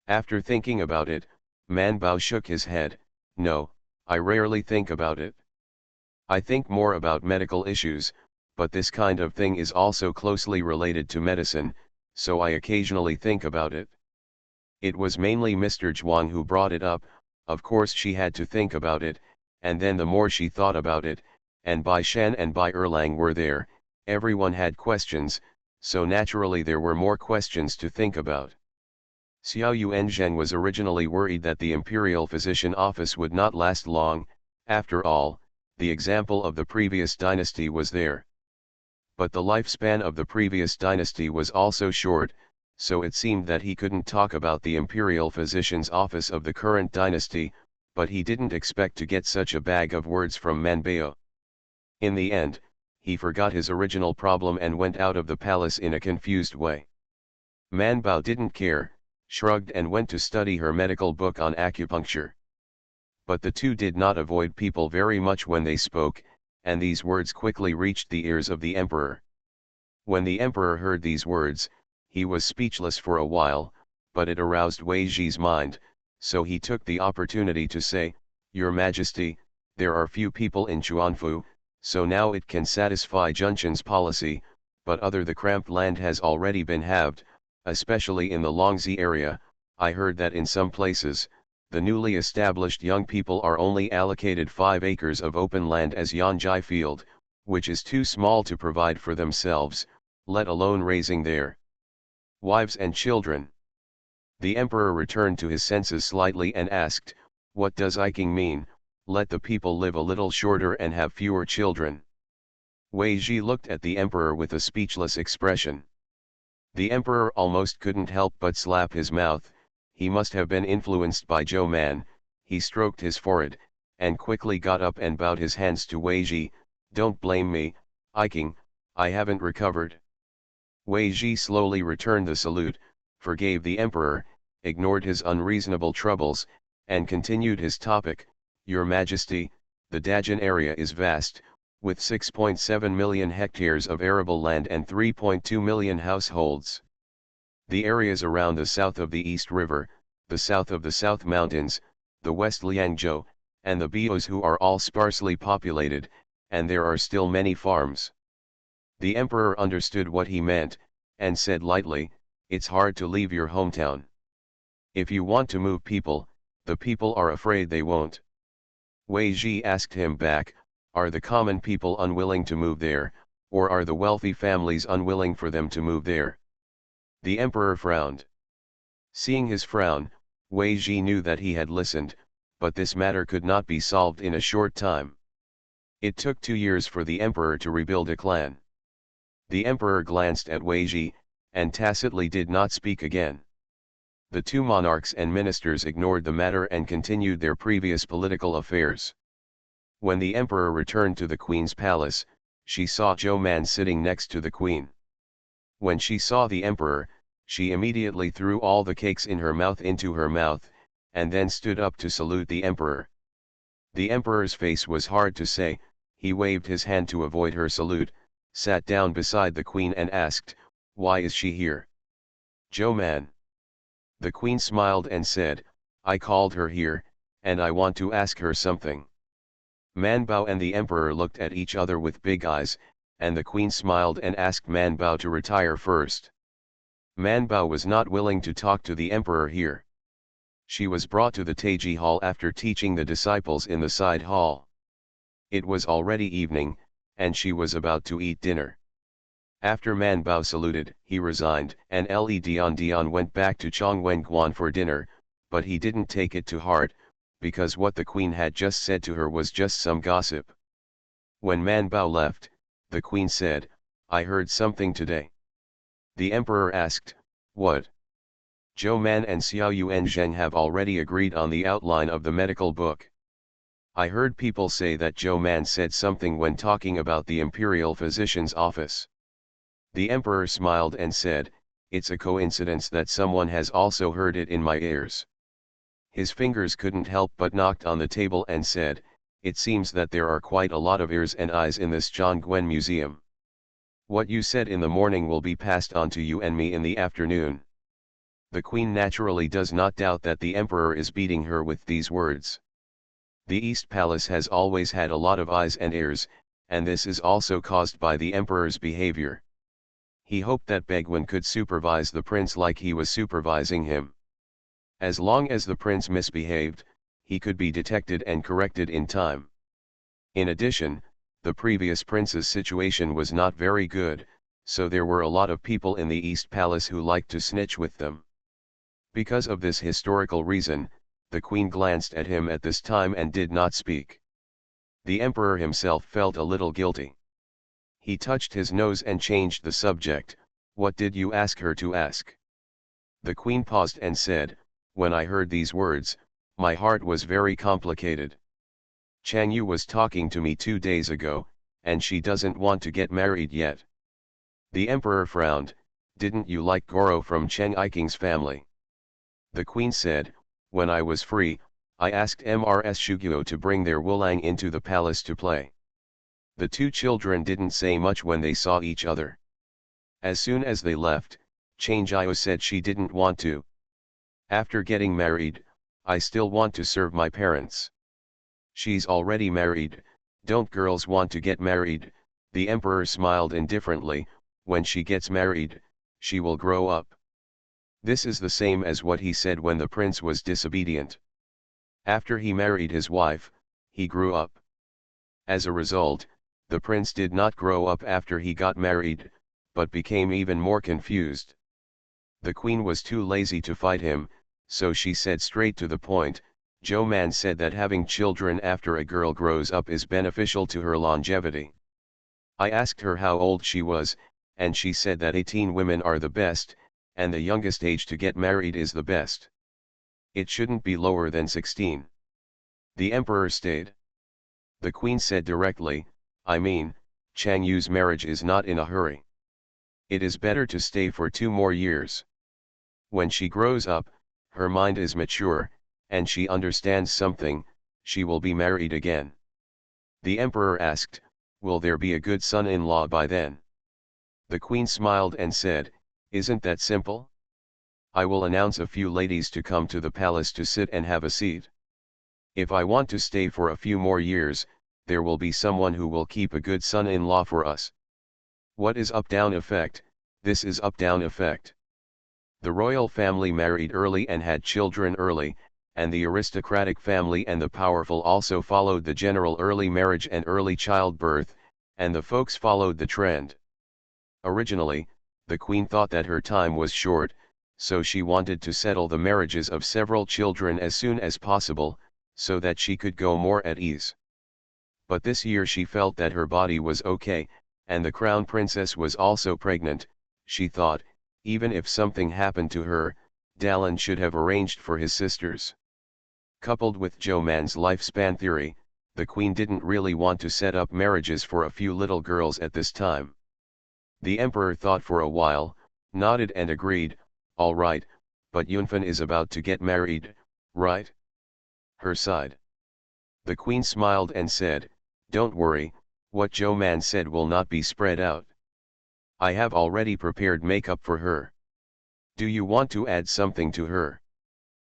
After thinking about it, Man Bao shook his head. No, I rarely think about it. I think more about medical issues, but this kind of thing is also closely related to medicine, so I occasionally think about it. It was mainly Mr. Zhuang who brought it up. Of course she had to think about it, and then the more she thought about it, and Bai Shan and Bai Erlang were there, everyone had questions, so naturally there were more questions to think about. Xiao Yuanzheng was originally worried that the imperial physician office would not last long. After all, the example of the previous dynasty was there. But the lifespan of the previous dynasty was also short, so it seemed that he couldn't talk about the imperial physician's office of the current dynasty, but he didn't expect to get such a bag of words from Man Bao. In the end, he forgot his original problem and went out of the palace in a confused way. Man Bao didn't care, shrugged and went to study her medical book on acupuncture. But the two did not avoid people very much when they spoke, and these words quickly reached the ears of the emperor. When the emperor heard these words, he was speechless for a while, but it aroused Wei Zhi's mind, so he took the opportunity to say, "Your Majesty, there are few people in Chuanfu, so now it can satisfy Junchan's policy, but the cramped land has already been halved, especially in the Longzi area. I heard that in some places, the newly established young people are only allocated 5 acres of open land as Yanjai field, which is too small to provide for themselves, let alone raising their wives and children." The emperor returned to his senses slightly and asked, "What does Iking mean, let the people live a little shorter and have fewer children?" Wei Zhi looked at the emperor with a speechless expression. The emperor almost couldn't help but slap his mouth. He must have been influenced by Zhou Man. He stroked his forehead, and quickly got up and bowed his hands to Wei Zhi. "Don't blame me, Iking, I haven't recovered." Wei Zhi slowly returned the salute, forgave the emperor, ignored his unreasonable troubles, and continued his topic. "Your Majesty, the Dajin area is vast, with 6.7 million hectares of arable land and 3.2 million households. The areas around the south of the East River, the south of the South Mountains, the West Liangzhou, and the Biozhu are all sparsely populated, and there are still many farms." The emperor understood what he meant, and said lightly, "It's hard to leave your hometown. If you want to move people, the people are afraid they won't." Wei Zhi asked him back, "Are the common people unwilling to move there, or are the wealthy families unwilling for them to move there?" The emperor frowned. Seeing his frown, Wei Zhi knew that he had listened, but this matter could not be solved in a short time. It took 2 years for the emperor to rebuild a clan. The emperor glanced at Wei Zhi, and tacitly did not speak again. The two monarchs and ministers ignored the matter and continued their previous political affairs. When the emperor returned to the queen's palace, she saw Zhou Man sitting next to the queen. When she saw the emperor, she immediately threw all the cakes in her mouth into her mouth, and then stood up to salute the emperor. The emperor's face was hard to say. He waved his hand to avoid her salute, sat down beside the queen and asked, "Why is she here?" "Zhou Man." The queen smiled and said, "I called her here, and I want to ask her something." Man Bao and the emperor looked at each other with big eyes, and the queen smiled and asked Man Bao to retire first. Man Bao was not willing to talk to the emperor here. She was brought to the Taiji hall after teaching the disciples in the side hall. It was already evening, and she was about to eat dinner. After Man Bao saluted, he resigned, and Le Dian went back to Chongwenguan for dinner, but he didn't take it to heart, because what the queen had just said to her was just some gossip. When Man Bao left, the queen said, "I heard something today." The emperor asked, "What?" "Zhou Man and Xiao Yuan Zheng have already agreed on the outline of the medical book. I heard people say that Zhou Man said something when talking about the imperial physician's office." The emperor smiled and said, "It's a coincidence that someone has also heard it in my ears." His fingers couldn't help but knocked on the table and said, "It seems that there are quite a lot of ears and eyes in this Zhongguan museum. What you said in the morning will be passed on to you and me in the afternoon." The queen naturally does not doubt that the emperor is beating her with these words. The East Palace has always had a lot of eyes and ears, and this is also caused by the emperor's behavior. He hoped that Begwan could supervise the prince like he was supervising him. As long as the prince misbehaved, he could be detected and corrected in time. In addition, the previous prince's situation was not very good, so there were a lot of people in the East Palace who liked to snitch with them. Because of this historical reason, the queen glanced at him at this time and did not speak. The emperor himself felt a little guilty. He touched his nose and changed the subject. "What did you ask her to ask?" The queen paused and said, "When I heard these words, my heart was very complicated. Chang Yu was talking to me 2 days ago, and she doesn't want to get married yet." The emperor frowned. "Didn't you like Goro from Cheng Iking's family?" The queen said, "When I was free, I asked Mrs. Shuguo to bring their Wulang into the palace to play." The two children didn't say much when they saw each other. As soon as they left, Chang Jiao said she didn't want to. "After getting married, I still want to serve my parents." "She's already married, don't girls want to get married?" The emperor smiled indifferently. "When she gets married, she will grow up." This is the same as what he said when the prince was disobedient. After he married his wife, he grew up. As a result, the prince did not grow up after he got married, but became even more confused. The queen was too lazy to fight him, so she said straight to the point. "Zhou Man said that having children after a girl grows up is beneficial to her longevity. I asked her how old she was, and she said that 18 women are the best, and the youngest age to get married is the best. It shouldn't be lower than 16. The emperor stayed. The queen said directly, "I mean, Chang Yu's marriage is not in a hurry. It is better to stay for 2 more years. When she grows up, her mind is mature, and she understands something, she will be married again." The emperor asked, "Will there be a good son-in-law by then?" The queen smiled and said, "Isn't that simple? I will announce a few ladies to come to the palace to sit and have a seat. If I want to stay for a few more years, there will be someone who will keep a good son-in-law for us." What is up-down effect? This is up-down effect. The royal family married early and had children early, and the aristocratic family and the powerful also followed the general early marriage and early childbirth, and the folks followed the trend. Originally, the queen thought that her time was short, so she wanted to settle the marriages of several children as soon as possible, so that she could go more at ease. But this year she felt that her body was okay, and the crown princess was also pregnant. She thought, even if something happened to her, Dallin should have arranged for his sisters. Coupled with Zhou Man's lifespan theory, the queen didn't really want to set up marriages for a few little girls at this time. The emperor thought for a while, nodded and agreed, all right, but Yunfan is about to get married, right? Her side. The queen smiled and said, don't worry, what Zhou Man said will not be spread out. I have already prepared makeup for her. Do you want to add something to her?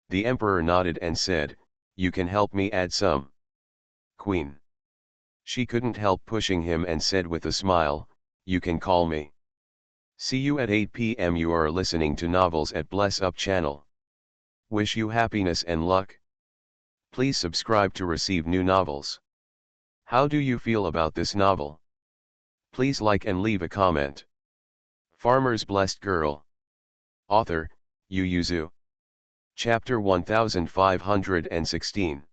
The emperor nodded and said, you can help me add some. Queen. She couldn't help pushing him and said with a smile, you can call me. See you at 8 p.m. You are listening to Novels at Bless Up channel. Wish you happiness and luck. Please subscribe to receive new novels. How do you feel about this novel? Please like and leave a comment. Farmer's Blessed Girl. Author, Yu Yuzu. Chapter 1516.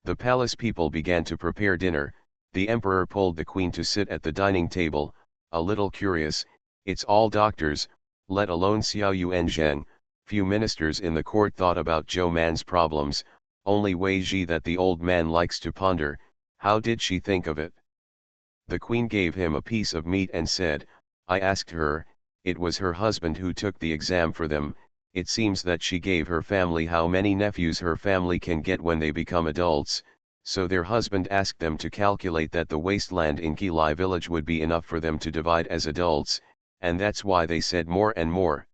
The palace people began to prepare dinner. The emperor pulled the queen to sit at the dining table, a little curious. It's all doctors, let alone Xiao Yuan Zheng. Few ministers in the court thought about Zhou Man's problems, only Wei Ji that the old man likes to ponder. How did she think of it? The queen gave him a piece of meat and said, I asked her, it was her husband who took the exam for them. It seems that she gave her family how many nephews her family can get when they become adults, so their husband asked them to calculate that the wasteland in Qilai village would be enough for them to divide as adults, and that's why they said more and more.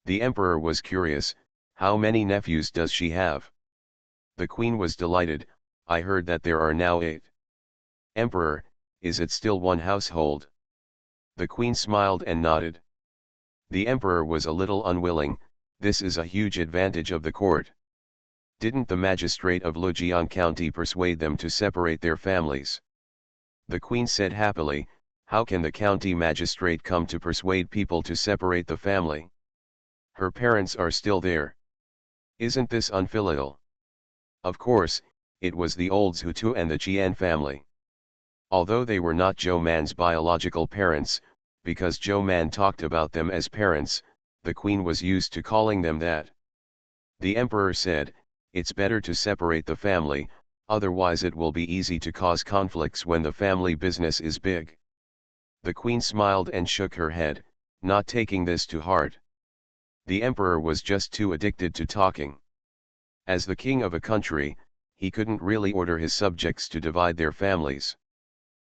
The emperor was curious, how many nephews does she have? The queen was delighted, I heard that there are now 8. Emperor, is it still one household? The queen smiled and nodded. The emperor was a little unwilling. This is a huge advantage of the court. Didn't the magistrate of Lujiang County persuade them to separate their families? The queen said happily, how can the county magistrate come to persuade people to separate the family? Her parents are still there. Isn't this unfilial? Of course, it was the old Zhutu and the Qian family. Although they were not Zhou Man's biological parents, because Zhou Man talked about them as parents, the queen was used to calling them that. The emperor said, it's better to separate the family, otherwise it will be easy to cause conflicts when the family business is big. The queen smiled and shook her head, not taking this to heart. The emperor was just too addicted to talking. As the king of a country, he couldn't really order his subjects to divide their families.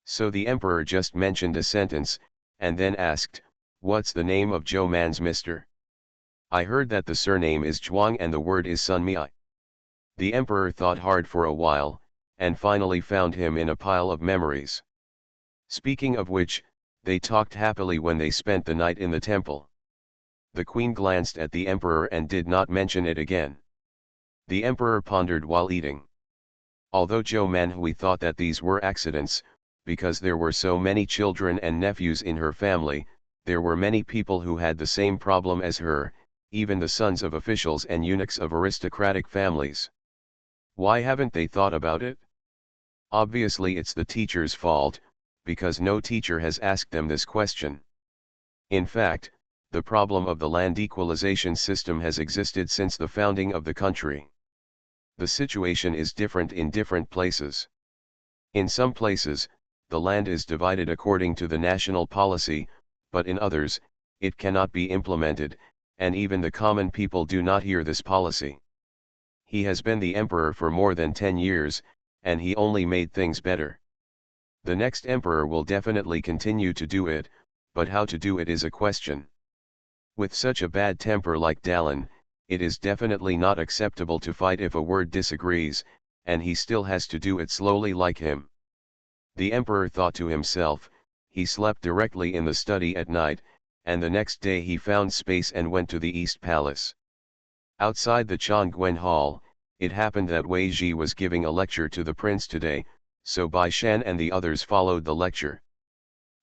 So the emperor just mentioned a sentence, and then asked, what's the name of Zhou Man's mister? I heard that the surname is Zhuang and the word is Sun Miai. The emperor thought hard for a while, and finally found him in a pile of memories. Speaking of which, they talked happily when they spent the night in the temple. The queen glanced at the emperor and did not mention it again. The emperor pondered while eating. Although Zhou Manhui thought that these were accidents, because there were so many children and nephews in her family, there were many people who had the same problem as her, even the sons of officials and eunuchs of aristocratic families. Why haven't they thought about it? Obviously it's the teacher's fault, because no teacher has asked them this question. In fact, the problem of the land equalization system has existed since the founding of the country. The situation is different in different places. In some places, the land is divided according to the national policy, but in others, it cannot be implemented, and even the common people do not hear this policy. He has been the emperor for more than 10 years, and he only made things better. The next emperor will definitely continue to do it, but how to do it is a question. With such a bad temper like Dallin, it is definitely not acceptable to fight if a word disagrees, and he still has to do it slowly like him. The emperor thought to himself, he slept directly in the study at night, and the next day he found space and went to the East Palace. Outside the Chongguan Hall, it happened that Wei Ji was giving a lecture to the prince today, so Bai Shan and the others followed the lecture.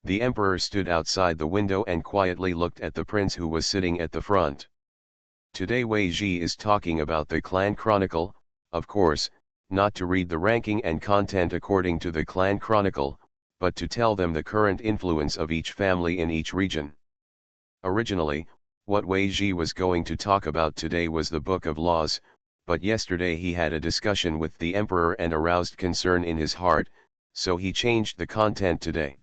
The emperor stood outside the window and quietly looked at the prince who was sitting at the front. Today Wei Ji is talking about the clan chronicle, of course, not to read the ranking and content according to the clan chronicle, but to tell them the current influence of each family in each region. Originally, what Wei Ji was going to talk about today was the Book of Laws, but yesterday he had a discussion with the emperor and aroused concern in his heart, so he changed the content today.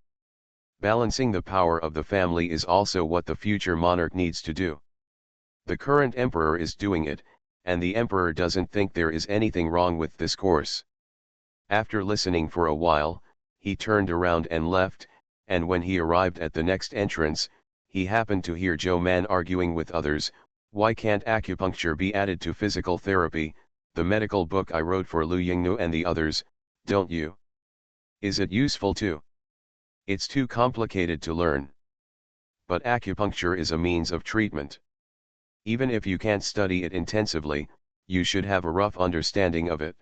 Balancing the power of the family is also what the future monarch needs to do. The current emperor is doing it, and the emperor doesn't think there is anything wrong with this course. After listening for a while, he turned around and left, and when he arrived at the next entrance, he happened to hear Zhou Man arguing with others. Why can't acupuncture be added to physical therapy, the medical book I wrote for Lu Yingnu and the others, don't you? Is it useful too? It's too complicated to learn. But acupuncture is a means of treatment. Even if you can't study it intensively, you should have a rough understanding of it.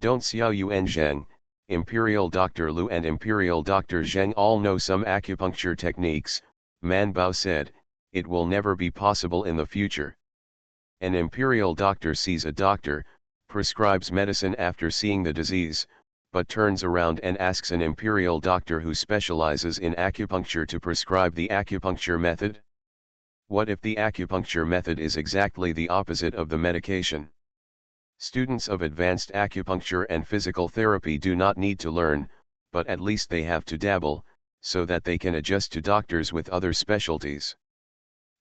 Don't Xiao Yuan Zheng, Imperial Dr. Lu and Imperial Dr. Zheng all know some acupuncture techniques, Man Bao said. It will never be possible in the future. An imperial doctor sees a doctor, prescribes medicine after seeing the disease, but turns around and asks an imperial doctor who specializes in acupuncture to prescribe the acupuncture method? What if the acupuncture method is exactly the opposite of the medication? Students of advanced acupuncture and physical therapy do not need to learn, but at least they have to dabble, so that they can adjust to doctors with other specialties.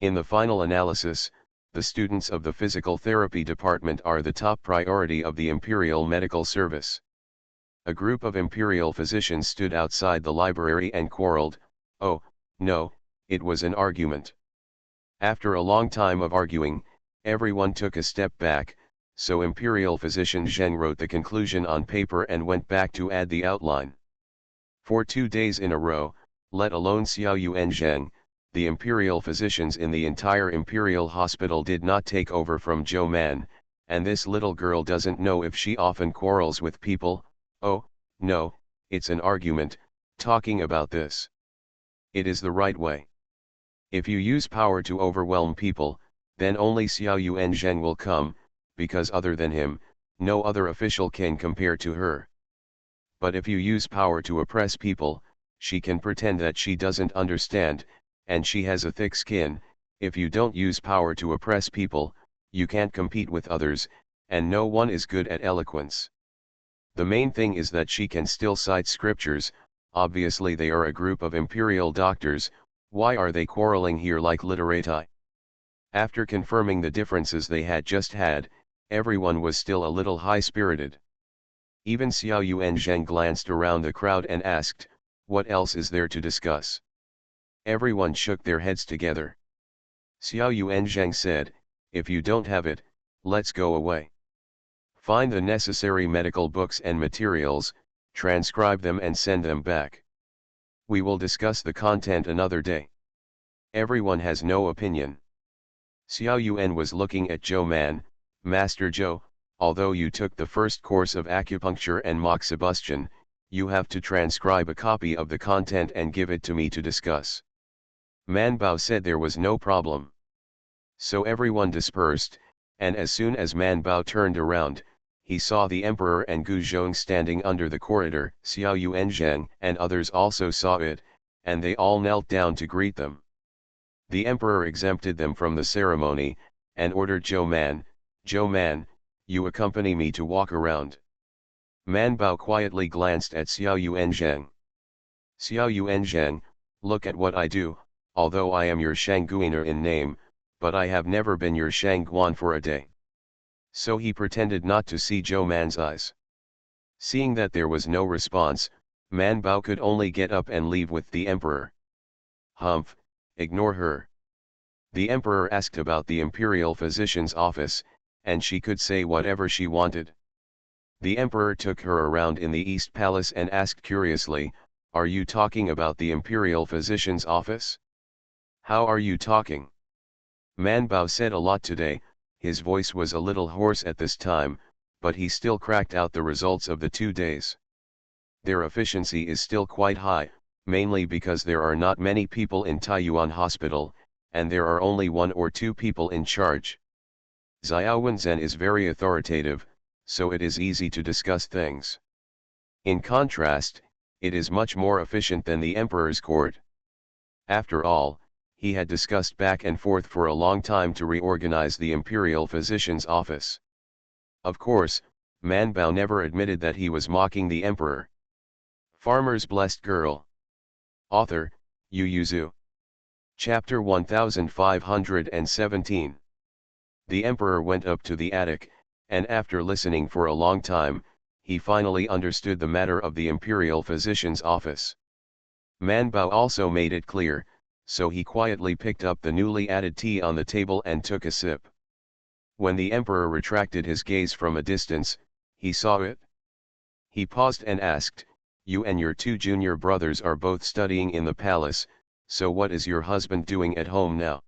In the final analysis, the students of the physical therapy department are the top priority of the Imperial Medical Service. A group of imperial physicians stood outside the library and quarreled. Oh, no, it was an argument. After a long time of arguing, everyone took a step back, so imperial physician Zheng wrote the conclusion on paper and went back to add the outline. For 2 days in a row, let alone Xiao Yuan Zheng, the imperial physicians in the entire imperial hospital did not take over from Zhou Man, and this little girl doesn't know if she often quarrels with people. Oh, no, it's an argument, talking about this. It is the right way. If you use power to overwhelm people, then only Xiao Yuan Zheng will come, because other than him, no other official can compare to her. But if you use power to oppress people, she can pretend that she doesn't understand, and she has a thick skin. If you don't use power to oppress people, you can't compete with others, and no one is good at eloquence. The main thing is that she can still cite scriptures. Obviously they are a group of imperial doctors. Why are they quarreling here like literati? After confirming the differences they had just had, everyone was still a little high-spirited. Even Xiao Yuan Zheng glanced around the crowd and asked, what else is there to discuss? Everyone shook their heads together. Xiao Yuan Zheng said, if you don't have it, let's go away. Find the necessary medical books and materials, transcribe them and send them back. We will discuss the content another day. Everyone has no opinion. Xiao Yuan was looking at Zhou Man. Master Zhou, although you took the first course of acupuncture and moxibustion, you have to transcribe a copy of the content and give it to me to discuss. Man Bao said there was no problem. So everyone dispersed, and as soon as Man Bao turned around, he saw the emperor and Gu Zhong standing under the corridor. Xiao Yuan Zheng and others also saw it, and they all knelt down to greet them. The emperor exempted them from the ceremony, and ordered Zhou Man, you accompany me to walk around. Man Bao quietly glanced at Xiao Yuan Zheng. Xiao Yuan Zheng, look at what I do, although I am your Shangguiner in name, but I have never been your Shangguan for a day. So he pretended not to see Zhou Man's eyes. Seeing that there was no response, Man Bao could only get up and leave with the emperor. Humph, ignore her. The emperor asked about the imperial physician's office, and she could say whatever she wanted. The emperor took her around in the East Palace and asked curiously, are you talking about the imperial physician's office? How are you talking? Man Bao said a lot today. His voice was a little hoarse at this time, but he still cracked out the results of the 2 days. Their efficiency is still quite high, mainly because there are not many people in Taiyuan Hospital, and there are only 1 or 2 people in charge. Xiao Wenzhen is very authoritative, so it is easy to discuss things. In contrast, it is much more efficient than the emperor's court. After all, he had discussed back and forth for a long time to reorganize the imperial physician's office. Of course, Man Bao never admitted that he was mocking the emperor. Farmer's Blessed Girl. Author, Yu Yuzu. Chapter 1517. The emperor went up to the attic, and after listening for a long time, he finally understood the matter of the imperial physician's office. Man Bao also made it clear, so he quietly picked up the newly added tea on the table and took a sip. When the emperor retracted his gaze from a distance, he saw it. He paused and asked, "You and your two junior brothers are both studying in the palace, so what is your husband doing at home now?"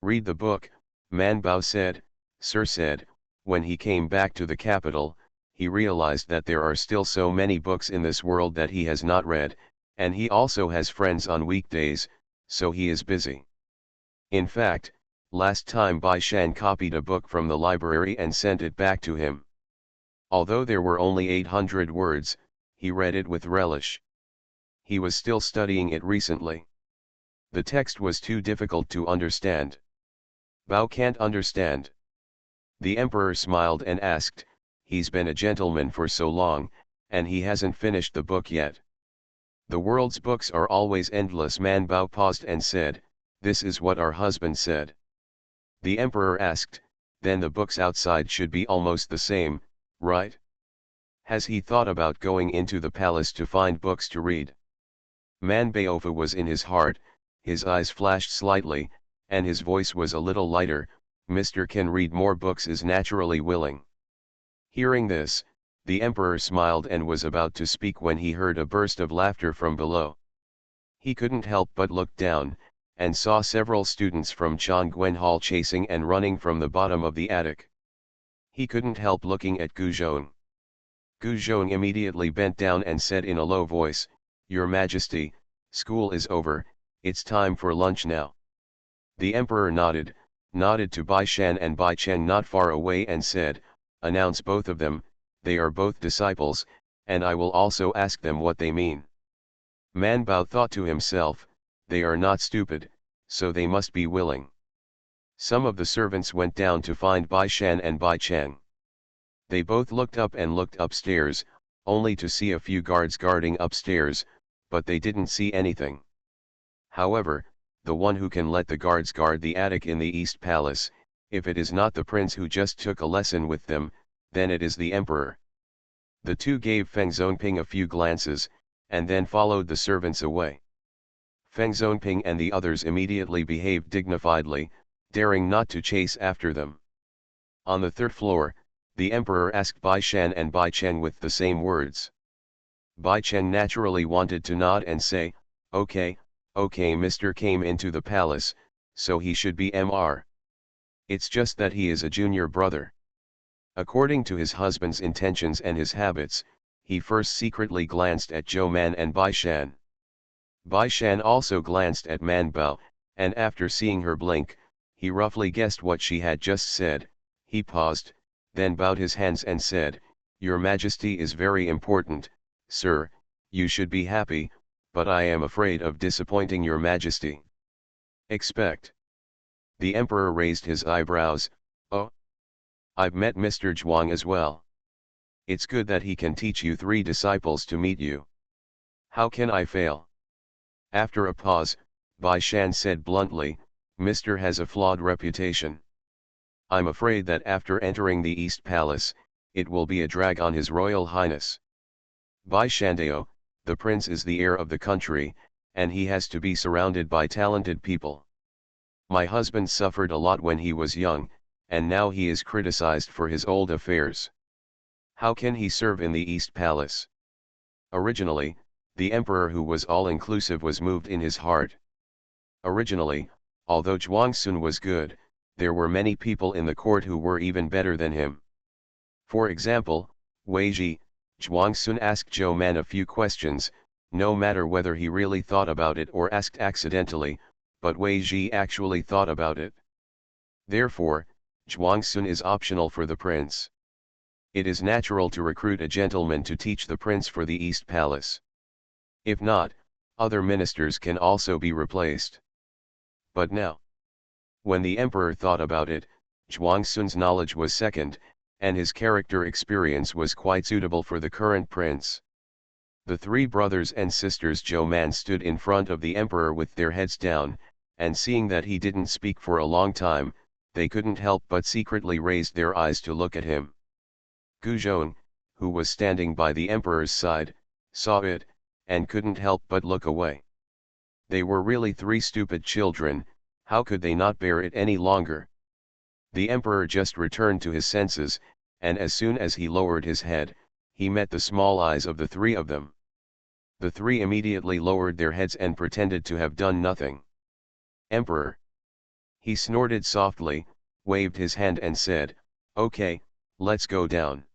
"Read the book," Man Bao said. Sir said, when he came back to the capital, he realized that there are still so many books in this world that he has not read, and he also has friends on weekdays, so he is busy. In fact, last time Bai Shan copied a book from the library and sent it back to him. Although there were only 800 words, he read it with relish. He was still studying it recently. The text was too difficult to understand. "Bao can't understand." The emperor smiled and asked, "He's been a gentleman for so long, and he hasn't finished the book yet." "The world's books are always endless." Man Bao paused and said, "This is what our husband said." The emperor asked, "Then the books outside should be almost the same, right? Has he thought about going into the palace to find books to read?" Man Baofa was in his heart, his eyes flashed slightly, and his voice was a little lighter. "Mr. Can read more books is naturally willing." Hearing this, the emperor smiled and was about to speak when he heard a burst of laughter from below. He couldn't help but look down, and saw several students from Chongguan Hall chasing and running from the bottom of the attic. He couldn't help looking at Gu Zhong. Gu Zhong immediately bent down and said in a low voice, "Your Majesty, school is over, it's time for lunch now." The emperor nodded to Bai Shan and Bai Chen not far away and said, "Announce both of them, they are both disciples, and I will also ask them what they mean." Man Bao thought to himself, "They are not stupid, so they must be willing." Some of the servants went down to find Bai Shan and Bai Chen. They both looked up and looked upstairs, only to see a few guards guarding upstairs, but they didn't see anything. However, the one who can let the guards guard the attic in the East Palace, if it is not the prince who just took a lesson with them, then it is the emperor. The two gave Feng Zhongping a few glances, and then followed the servants away. Feng Zhongping and the others immediately behaved dignifiedly, daring not to chase after them. On the third floor, the emperor asked Bai Shan and Bai Chen with the same words. Bai Chen naturally wanted to nod and say, Okay, Mr. came into the palace, so he should be Mr. It's just that he is a junior brother. According to his husband's intentions and his habits, he first secretly glanced at Zhou Man and Bai Shan. Bai Shan also glanced at Man Bao, and after seeing her blink, he roughly guessed what she had just said. He paused, then bowed his hands and said, "Your Majesty is very important, sir, you should be happy, but I am afraid of disappointing your Majesty." "Expect." The emperor raised his eyebrows. "Oh? I've met Mr. Zhuang as well. It's good that he can teach you 3 disciples to meet you. How can I fail?" After a pause, Bai Shan said bluntly, "Mr. has a flawed reputation. I'm afraid that after entering the East Palace, it will be a drag on His Royal Highness. Bai Shandao, the prince is the heir of the country, and he has to be surrounded by talented people. My husband suffered a lot when he was young, and now he is criticized for his old affairs. How can he serve in the East Palace?" Originally, the emperor who was all-inclusive was moved in his heart. Originally, although Zhuangsun was good, there were many people in the court who were even better than him. For example, Wei Ji. Zhuangsun asked Zhou Man a few questions, no matter whether he really thought about it or asked accidentally, but Wei Ji actually thought about it. Therefore, Zhuangsun is optional for the prince. It is natural to recruit a gentleman to teach the prince for the East Palace. If not, other ministers can also be replaced. But now, when the emperor thought about it, Zhuangsun's knowledge was second, and his character experience was quite suitable for the current prince. The three brothers and sisters Zhou stood in front of the emperor with their heads down, and seeing that he didn't speak for a long time, they couldn't help but secretly raised their eyes to look at him. Gu Zhong, who was standing by the emperor's side, saw it, and couldn't help but look away. They were really three stupid children, how could they not bear it any longer? The emperor just returned to his senses, and as soon as he lowered his head, he met the small eyes of the three of them. The three immediately lowered their heads and pretended to have done nothing. Emperor! He snorted softly, waved his hand and said, "Okay, let's go down."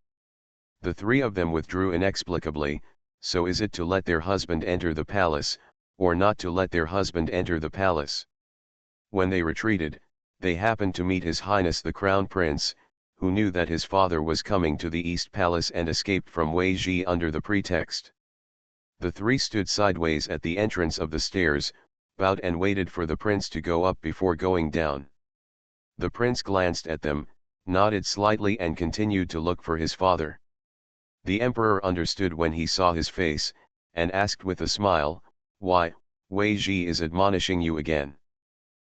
The three of them withdrew inexplicably. So is it to let their husband enter the palace, or not to let their husband enter the palace? When they retreated, they happened to meet His Highness the Crown Prince, who knew that his father was coming to the East Palace and escaped from Wei Ji under the pretext. The three stood sideways at the entrance of the stairs, bowed and waited for the prince to go up before going down. The prince glanced at them, nodded slightly and continued to look for his father. The emperor understood when he saw his face, and asked with a smile, "Why, Wei Ji is admonishing you again?"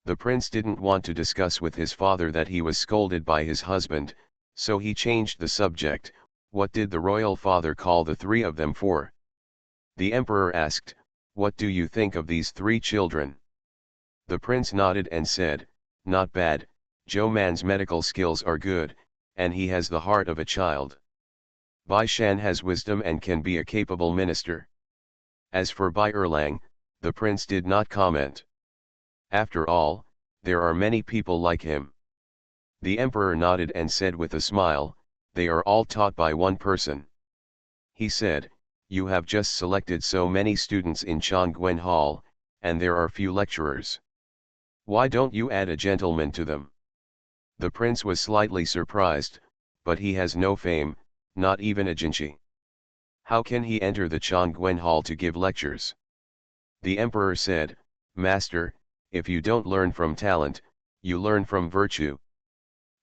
The prince didn't want to discuss with his father that he was scolded by his husband, so he changed the subject. What did the royal father call the three of them for? The emperor asked, "What do you think of these three children?" The prince nodded and said, "Not bad, Zhou Man's medical skills are good, and he has the heart of a child. Bai Shan has wisdom and can be a capable minister." As for Bai Erlang, the prince did not comment. After all, there are many people like him. The emperor nodded and said with a smile, "They are all taught by one person." He said, "You have just selected so many students in Chongguan Hall, and there are few lecturers. Why don't you add a gentleman to them?" The prince was slightly surprised, but he has no fame, not even a jinchi. How can he enter the Chongguan Hall to give lectures? The emperor said, "Master, if you don't learn from talent, you learn from virtue.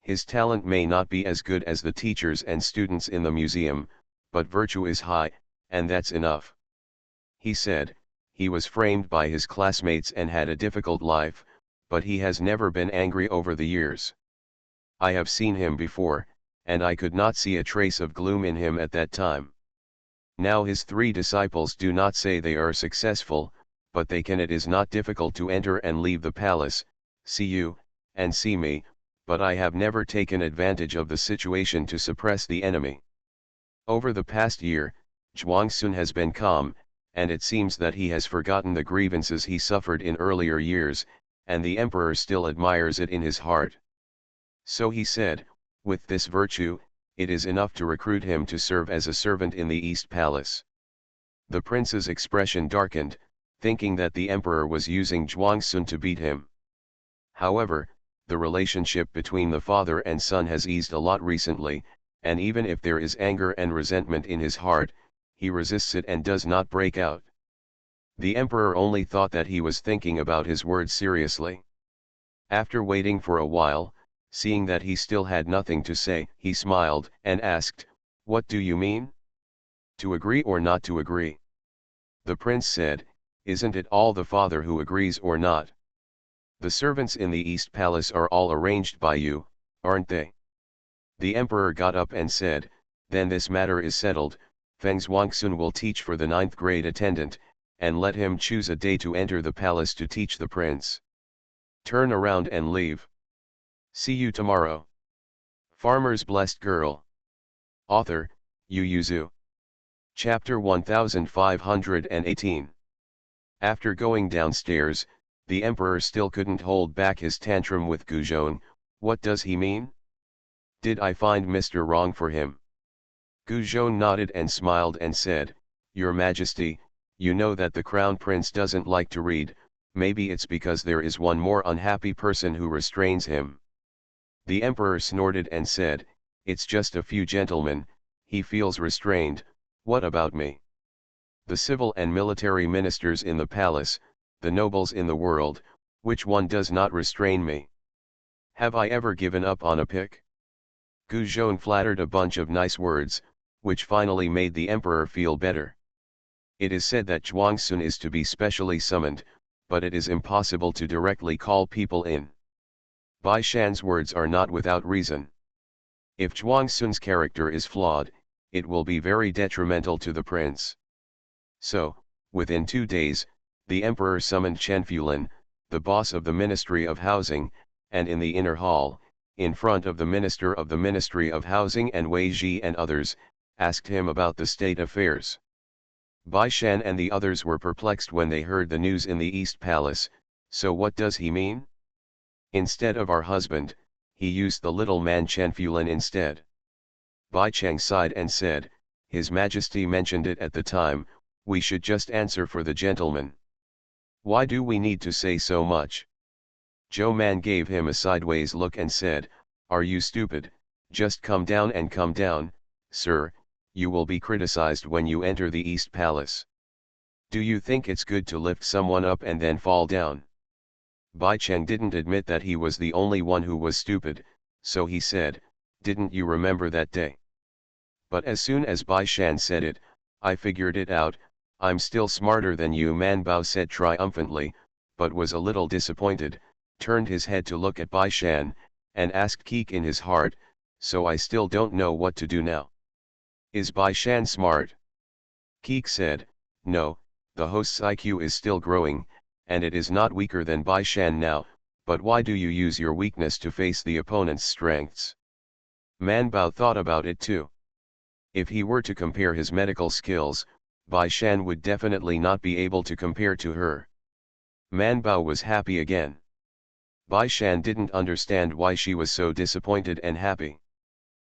His talent may not be as good as the teachers and students in the museum, but virtue is high, and that's enough." He said, he was framed by his classmates and had a difficult life, but he has never been angry over the years. I have seen him before, and I could not see a trace of gloom in him at that time. Now his three disciples do not say they are successful, but they can. It is not difficult to enter and leave the palace, see you, and see me, but I have never taken advantage of the situation to suppress the enemy. Over the past year, Zhuangsun has been calm, and it seems that he has forgotten the grievances he suffered in earlier years, and the emperor still admires it in his heart. So he said, with this virtue, it is enough to recruit him to serve as a servant in the East Palace. The prince's expression darkened, thinking that the emperor was using Zhuangsun to beat him. However, the relationship between the father and son has eased a lot recently, and even if there is anger and resentment in his heart, he resists it and does not break out. The emperor only thought that he was thinking about his words seriously. After waiting for a while, seeing that he still had nothing to say, he smiled and asked, "What do you mean? To agree or not to agree?" The prince said, "Isn't it all the father who agrees or not? The servants in the East Palace are all arranged by you, aren't they?" The emperor got up and said, "Then this matter is settled. Feng Zhuangsun will teach for the 9th grade attendant, and let him choose a day to enter the palace to teach the prince. Turn around and leave. See you tomorrow." Farmer's Blessed Girl. Author, Yu Yuzu. Chapter 1518. After going downstairs, the emperor still couldn't hold back his tantrum with Gu Zhong. What does he mean? Did I find Mr. wrong for him? Gu Zhong nodded and smiled and said, "Your Majesty, you know that the Crown Prince doesn't like to read. Maybe it's because there is one more unhappy person who restrains him." The emperor snorted and said, "It's just a few gentlemen, he feels restrained. What about me? The civil and military ministers in the palace, the nobles in the world, which one does not restrain me? Have I ever given up on a pick? Gu Zhong flattered a bunch of nice words, which finally made the emperor feel better. It is said that Zhuang Sun is to be specially summoned, but it is impossible to directly call people in. Bai Shan's words are not without reason. If Zhuang Sun's character is flawed, it will be very detrimental to the prince. So, within 2 days, the emperor summoned Chen Fulin, the boss of the Ministry of Housing, and in the inner hall, in front of the Minister of the Ministry of Housing and Wei Ji and others, asked him about the state affairs. Bai Shan and the others were perplexed when they heard the news in the East Palace. So what does he mean? Instead of our husband, he used the little man Chen Fulin instead. Bai Cheng sighed and said, His Majesty mentioned it at the time, we should just answer for the gentleman. Why do we need to say so much? Zhou Man gave him a sideways look and said, Are you stupid? Just come down, sir, you will be criticized when you enter the East Palace. Do you think it's good to lift someone up and then fall down? Bai Cheng didn't admit that he was the only one who was stupid, so he said, Didn't you remember that day? But as soon as Bai Shan said it, I figured it out. I'm still smarter than you, Man Bao said triumphantly, but was a little disappointed, turned his head to look at Bai Shan, and asked Keek in his heart, so I still don't know what to do now. Is Bai Shan smart? Keek said, No, the host's IQ is still growing, and it is not weaker than Bai Shan now, but why do you use your weakness to face the opponent's strengths? Man Bao thought about it too. If he were to compare his medical skills, Bai Shan would definitely not be able to compare to her. Man Bao was happy again. Bai Shan didn't understand why she was so disappointed and happy.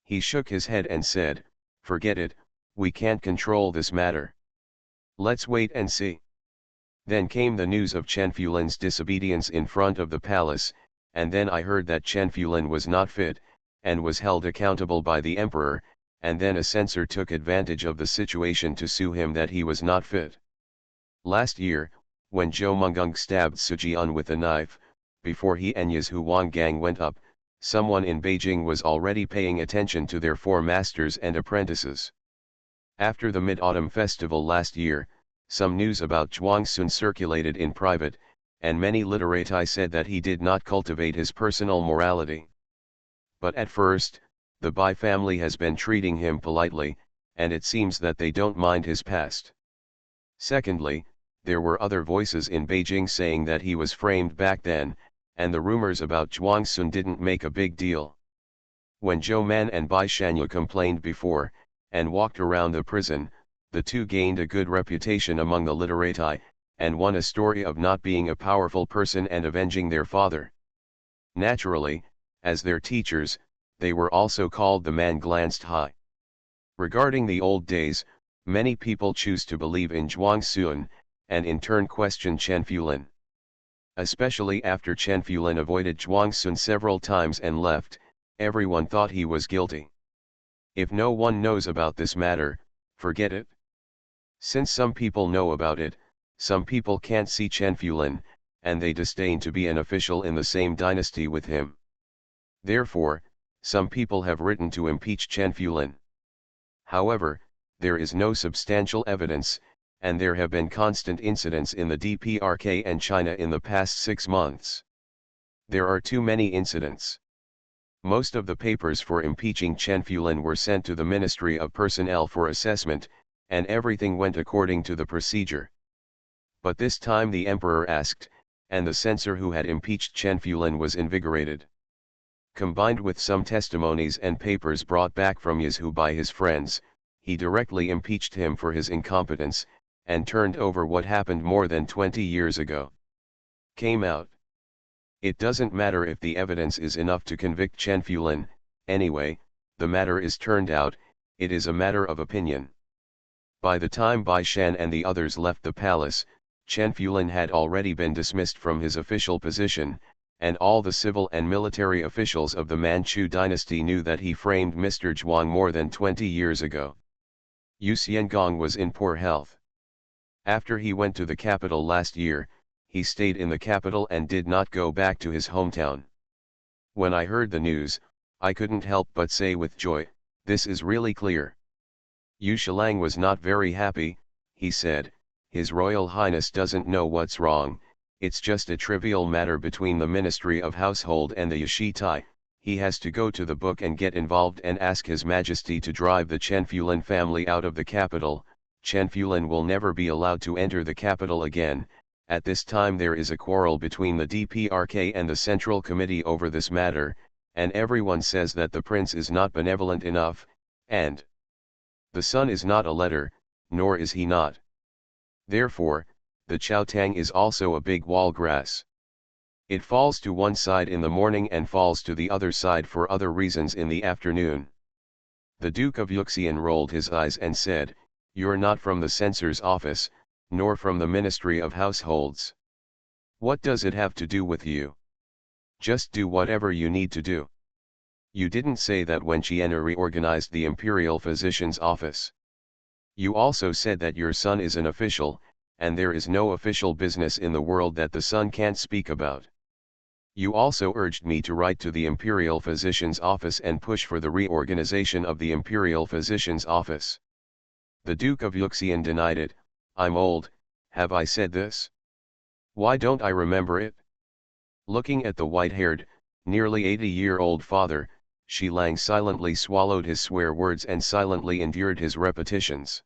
He shook his head and said, Forget it, we can't control this matter. Let's wait and see. Then came the news of Chen Fulin's disobedience in front of the palace, and then I heard that Chen Fulin was not fit, and was held accountable by the emperor, and then a censor took advantage of the situation to sue him that he was not fit. Last year, when Zhou Mungung stabbed Su Jian with a knife, before he and Yazhu Wanggang went up, someone in Beijing was already paying attention to their 4 masters and apprentices. After the Mid-Autumn Festival last year, some news about Zhuang Sun circulated in private, and many literati said that he did not cultivate his personal morality. But at first, the Bai family has been treating him politely, and it seems that they don't mind his past. Secondly, there were other voices in Beijing saying that he was framed back then, and the rumors about Zhuang Sun didn't make a big deal. When Zhou Man and Bai Shanyu complained before, and walked around the prison, the two gained a good reputation among the literati, and won a story of not being a powerful person and avenging their father. Naturally, as their teachers, they were also called the Man Glanced High. Regarding the old days, many people choose to believe in Zhuang Sun, and in turn question Chen Fulin. Especially after Chen Fulin avoided Zhuang Sun several times and left, everyone thought he was guilty. If no one knows about this matter, forget it. Since some people know about it, some people can't see Chen Fulin, and they disdain to be an official in the same dynasty with him. Therefore, some people have written to impeach Chen Fulin. However, there is no substantial evidence, and there have been constant incidents in the DPRK and China in the past 6 months. There are too many incidents. Most of the papers for impeaching Chen Fulin were sent to the Ministry of Personnel for assessment, and everything went according to the procedure. But this time the emperor asked, and the censor who had impeached Chen Fulin was invigorated. Combined with some testimonies and papers brought back from Yazhu by his friends, he directly impeached him for his incompetence, and turned over what happened more than 20 years ago. Came out. It doesn't matter if the evidence is enough to convict Chen Fulin, anyway, the matter is turned out, it is a matter of opinion. By the time Bai Shan and the others left the palace, Chen Fulin had already been dismissed from his official position, and all the civil and military officials of the Manchu dynasty knew that he framed Mr. Zhuang more than 20 years ago. Yu Xiangong was in poor health. After he went to the capital last year, he stayed in the capital and did not go back to his hometown. When I heard the news, I couldn't help but say with joy, this is really clear. Yu Shilang was not very happy. He said, His Royal Highness doesn't know what's wrong, it's just a trivial matter between the Ministry of Household and the Yashitai. He has to go to the book and get involved and ask His Majesty to drive the Chenfulan family out of the capital. Chenfulan will never be allowed to enter the capital again. At this time there is a quarrel between the DPRK and the Central Committee over this matter, and everyone says that the prince is not benevolent enough, and the son is not a letter, nor is he not. Therefore, the Chaotang is also a big wall grass. It falls to one side in the morning and falls to the other side for other reasons in the afternoon. The Duke of Yuxian rolled his eyes and said, You're not from the censor's office, nor from the Ministry of Households. What does it have to do with you? Just do whatever you need to do. You didn't say that when Chiena reorganized the Imperial Physician's office. You also said that your son is an official, and there is no official business in the world that the son can't speak about. You also urged me to write to the Imperial Physician's office and push for the reorganization of the Imperial Physician's office. The Duke of Yuxian denied it. I'm old, have I said this? Why don't I remember it? Looking at the white-haired, nearly 80-year-old father, Shi Lang silently swallowed his swear words and silently endured his repetitions.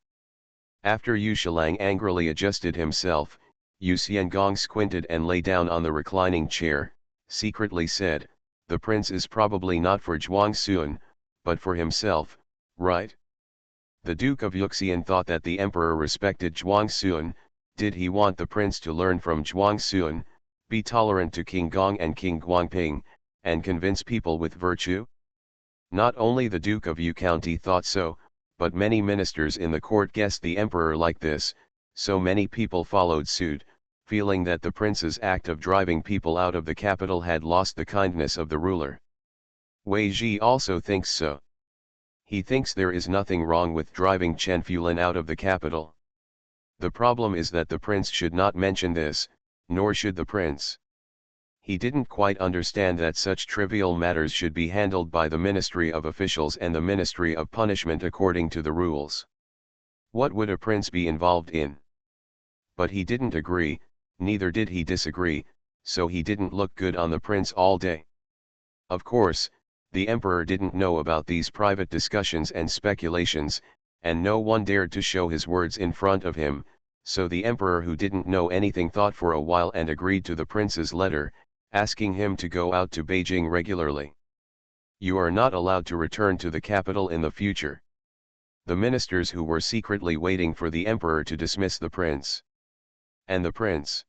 After Yu Shilang angrily adjusted himself, Yu Xiangong squinted and lay down on the reclining chair, secretly said, The prince is probably not for Zhuang Xuan, but for himself, right? The Duke of Yuxian thought that the emperor respected Zhuang Xuan. Did he want the prince to learn from Zhuang Xuan, be tolerant to King Gong and King Guangping, and convince people with virtue? Not only the Duke of Yu County thought so, but many ministers in the court guessed the emperor like this, so many people followed suit, feeling that the prince's act of driving people out of the capital had lost the kindness of the ruler. Wei Ji also thinks so. He thinks there is nothing wrong with driving Chen Fulan out of the capital. The problem is that the prince should not mention this, nor should the prince. He didn't quite understand that such trivial matters should be handled by the Ministry of Officials and the Ministry of Punishment according to the rules. What would a prince be involved in? But he didn't agree, neither did he disagree, so he didn't look good on the prince all day. Of course, the emperor didn't know about these private discussions and speculations, and no one dared to show his words in front of him, so the emperor, who didn't know anything, thought for a while and agreed to the prince's letter, asking him to go out to Beijing regularly. You are not allowed to return to the capital in the future. The ministers who were secretly waiting for the emperor to dismiss the prince. And the prince.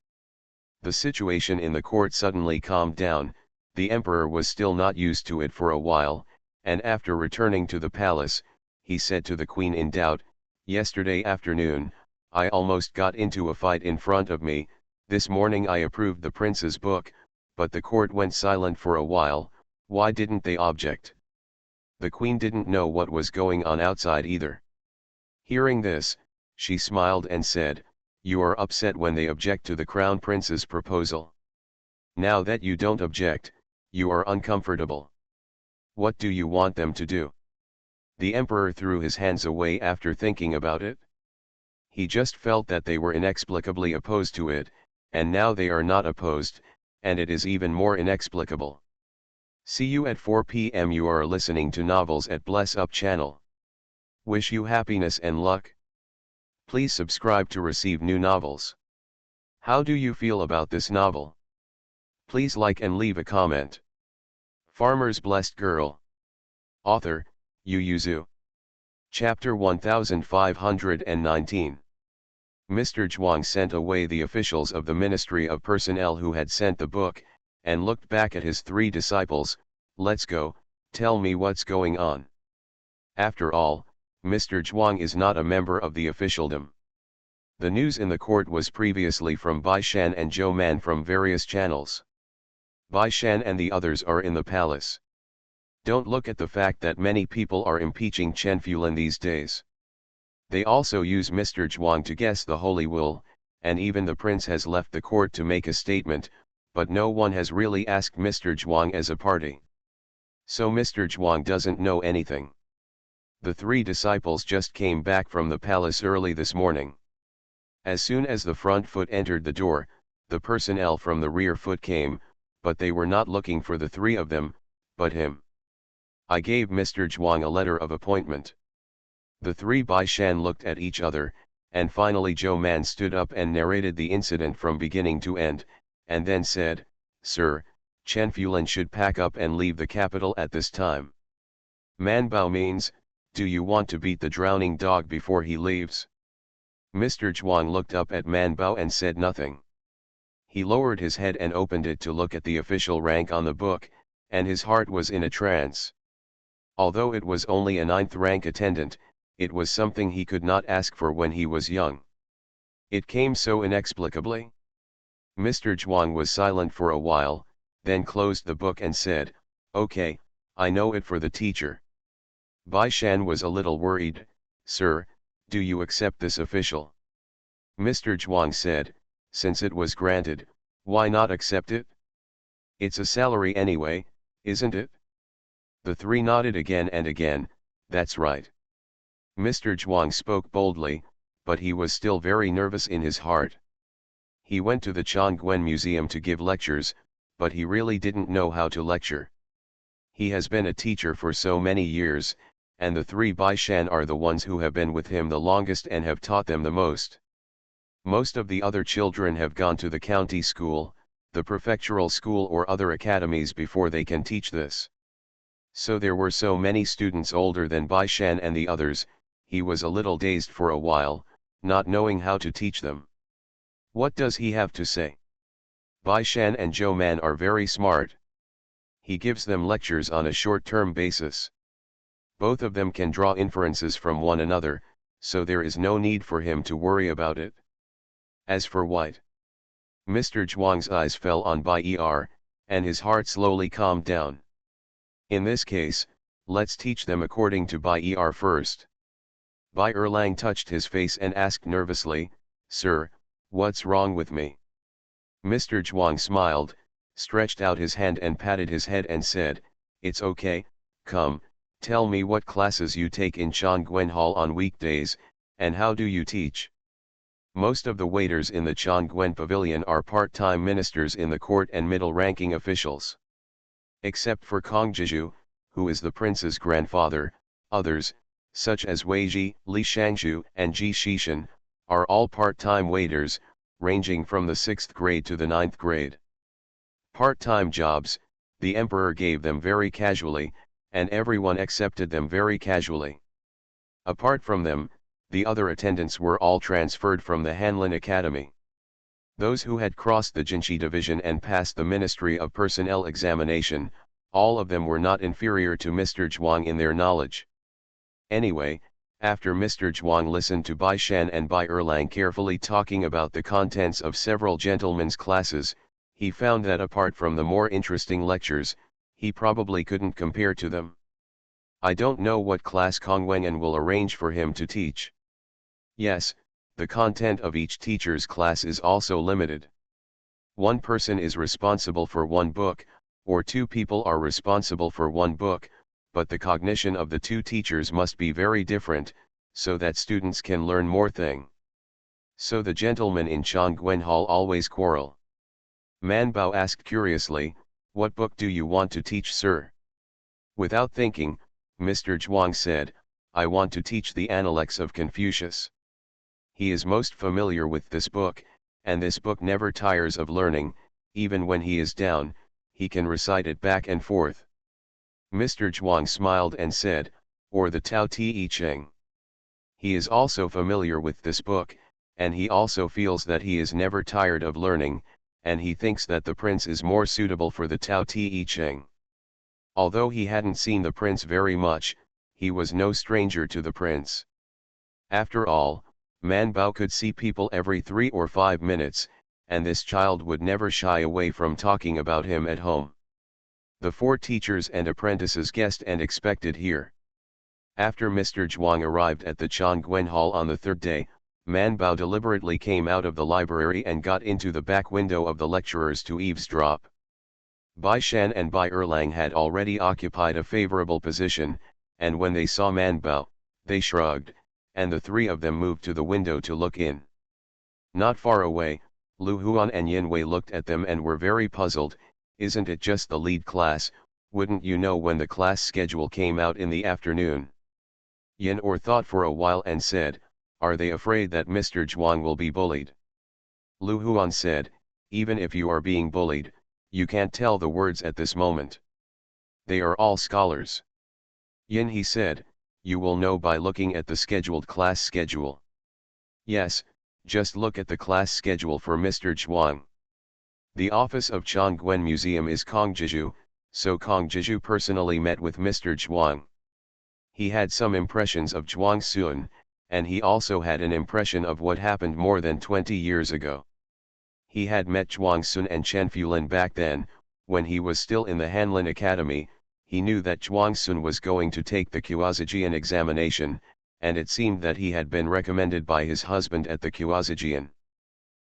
The situation in the court suddenly calmed down. The emperor was still not used to it for a while, and after returning to the palace, he said to the queen in doubt, Yesterday afternoon, I almost got into a fight in front of me. This morning I approved the prince's book, but the court went silent for a while. Why didn't they object? The queen didn't know what was going on outside either. Hearing this, she smiled and said, You are upset when they object to the crown prince's proposal. Now that you don't object, you are uncomfortable. What do you want them to do? The emperor threw his hands away after thinking about it. He just felt that they were inexplicably opposed to it, and now they are not opposed, and it is even more inexplicable. See you at 4 p.m. You are listening to Novels at Bless Up channel. Wish you happiness and luck. Please subscribe to receive new novels. How do you feel about this novel? Please like and leave a comment. Farmer's Blessed Girl. Author, Yu Yuzu. Chapter 1519. Mr. Zhuang sent away the officials of the Ministry of Personnel who had sent the book, and looked back at his 3 disciples. Let's go, tell me what's going on. After all, Mr. Zhuang is not a member of the officialdom. The news in the court was previously from Bai Shan and Zhou Man from various channels. Bai Shan and the others are in the palace. Don't look at the fact that many people are impeaching Chen Fulan these days. They also use Mr. Zhuang to guess the holy will, and even the prince has left the court to make a statement, but no one has really asked Mr. Zhuang as a party. So Mr. Zhuang doesn't know anything. The three disciples just came back from the palace early this morning. As soon as the front foot entered the door, the personnel from the rear foot came, but they were not looking for the three of them, but him. I gave Mr. Zhuang a letter of appointment. The three Bai Shan looked at each other, and finally Zhou Man stood up and narrated the incident from beginning to end, and then said, "Sir, Chen Fulan should pack up and leave the capital at this time." Man Bao means, do you want to beat the drowning dog before he leaves? Mr. Zhuang looked up at Man Bao and said nothing. He lowered his head and opened it to look at the official rank on the book, and his heart was in a trance. Although it was only a 9th rank attendant, it was something he could not ask for when he was young. It came so inexplicably. Mr. Zhuang was silent for a while, then closed the book and said, "Okay, I know it for the teacher." Bai Shan was a little worried. "Sir, do you accept this official?" Mr. Zhuang said, "Since it was granted, why not accept it? It's a salary anyway, isn't it?" The three nodded again and again. "That's right." Mr. Zhuang spoke boldly, but he was still very nervous in his heart. He went to the Chongquen Museum to give lectures, but he really didn't know how to lecture. He has been a teacher for so many years, and the three Bai Shan are the ones who have been with him the longest and have taught them the most. Most of the other children have gone to the county school, the prefectural school or other academies before they can teach this. So there were so many students older than Bai Shan and the others. He was a little dazed for a while, not knowing how to teach them. What does he have to say? Bai Shan and Zhou Man are very smart. He gives them lectures on a short-term basis. Both of them can draw inferences from one another, so there is no need for him to worry about it. As for White, Mr. Zhuang's eyes fell on Bai Er, and his heart slowly calmed down. In this case, let's teach them according to Bai Er first. Bai Erlang touched his face and asked nervously, "Sir, what's wrong with me?" Mr. Zhuang smiled, stretched out his hand and patted his head and said, "It's okay, come, tell me what classes you take in Chongquen Hall on weekdays, and how do you teach?" Most of the waiters in the Chongquen Pavilion are part-time ministers in the court and middle-ranking officials. Except for Kong Jiju, who is the prince's grandfather, others, such as Wei Ji, Li Shangzhu and Ji Shishan, are all part-time waiters, ranging from the 6th grade to the 9th grade. Part-time jobs, the emperor gave them very casually, and everyone accepted them very casually. Apart from them, the other attendants were all transferred from the Hanlin Academy. Those who had crossed the Jinshi division and passed the Ministry of Personnel examination, all of them were not inferior to Mr. Zhuang in their knowledge. Anyway, after Mr. Zhuang listened to Bai Shan and Bai Erlang carefully talking about the contents of several gentlemen's classes, he found that apart from the more interesting lectures, he probably couldn't compare to them. I don't know what class Kong Wengan will arrange for him to teach. Yes, the content of each teacher's class is also limited. One person is responsible for one book, or two people are responsible for one book, but the cognition of the two teachers must be very different, so that students can learn more thing. So the gentlemen in Chongquen Hall always quarrel. Man Bao asked curiously, "What book do you want to teach, sir?" Without thinking, Mr. Zhuang said, "I want to teach the Analects of Confucius. He is most familiar with this book, and this book never tires of learning. Even when he is down, he can recite it back and forth." Mr. Zhuang smiled and said, "Or the Tao Te Ching." He is also familiar with this book, and he also feels that he is never tired of learning, and he thinks that the prince is more suitable for the Tao Te Ching. Although he hadn't seen the prince very much, he was no stranger to the prince. After all, Man Bao could see people every 3 or 5 minutes, and this child would never shy away from talking about him at home. The 4 teachers and apprentices guessed and expected here. After Mr. Zhuang arrived at the Chongquen Hall on the 3rd day, Man Bao deliberately came out of the library and got into the back window of the lecturers to eavesdrop. Bai Shan and Bai Erlang had already occupied a favorable position, and when they saw Man Bao, they shrugged, and the three of them moved to the window to look in. Not far away, Lu Huan and Yin Wei looked at them and were very puzzled. Isn't it just the lead class? Wouldn't you know when the class schedule came out in the afternoon? Yin Or thought for a while and said, are they afraid that Mr. Zhuang will be bullied? Lu Huan said, even if you are being bullied, you can't tell the words at this moment. They are all scholars. Yin he said, you will know by looking at the scheduled class schedule. Yes, just look at the class schedule for Mr. Zhuang. The office of Chongguan Museum is Kongjiju, so Kongjiju personally met with Mr. Zhuang. He had some impressions of Zhuang Sun, and he also had an impression of what happened more than 20 years ago. He had met Zhuang Sun and Chen Fulin back then, when he was still in the Hanlin Academy. He knew that Zhuang Sun was going to take the Kuazijian examination, and it seemed that he had been recommended by his husband at the Kuazijian.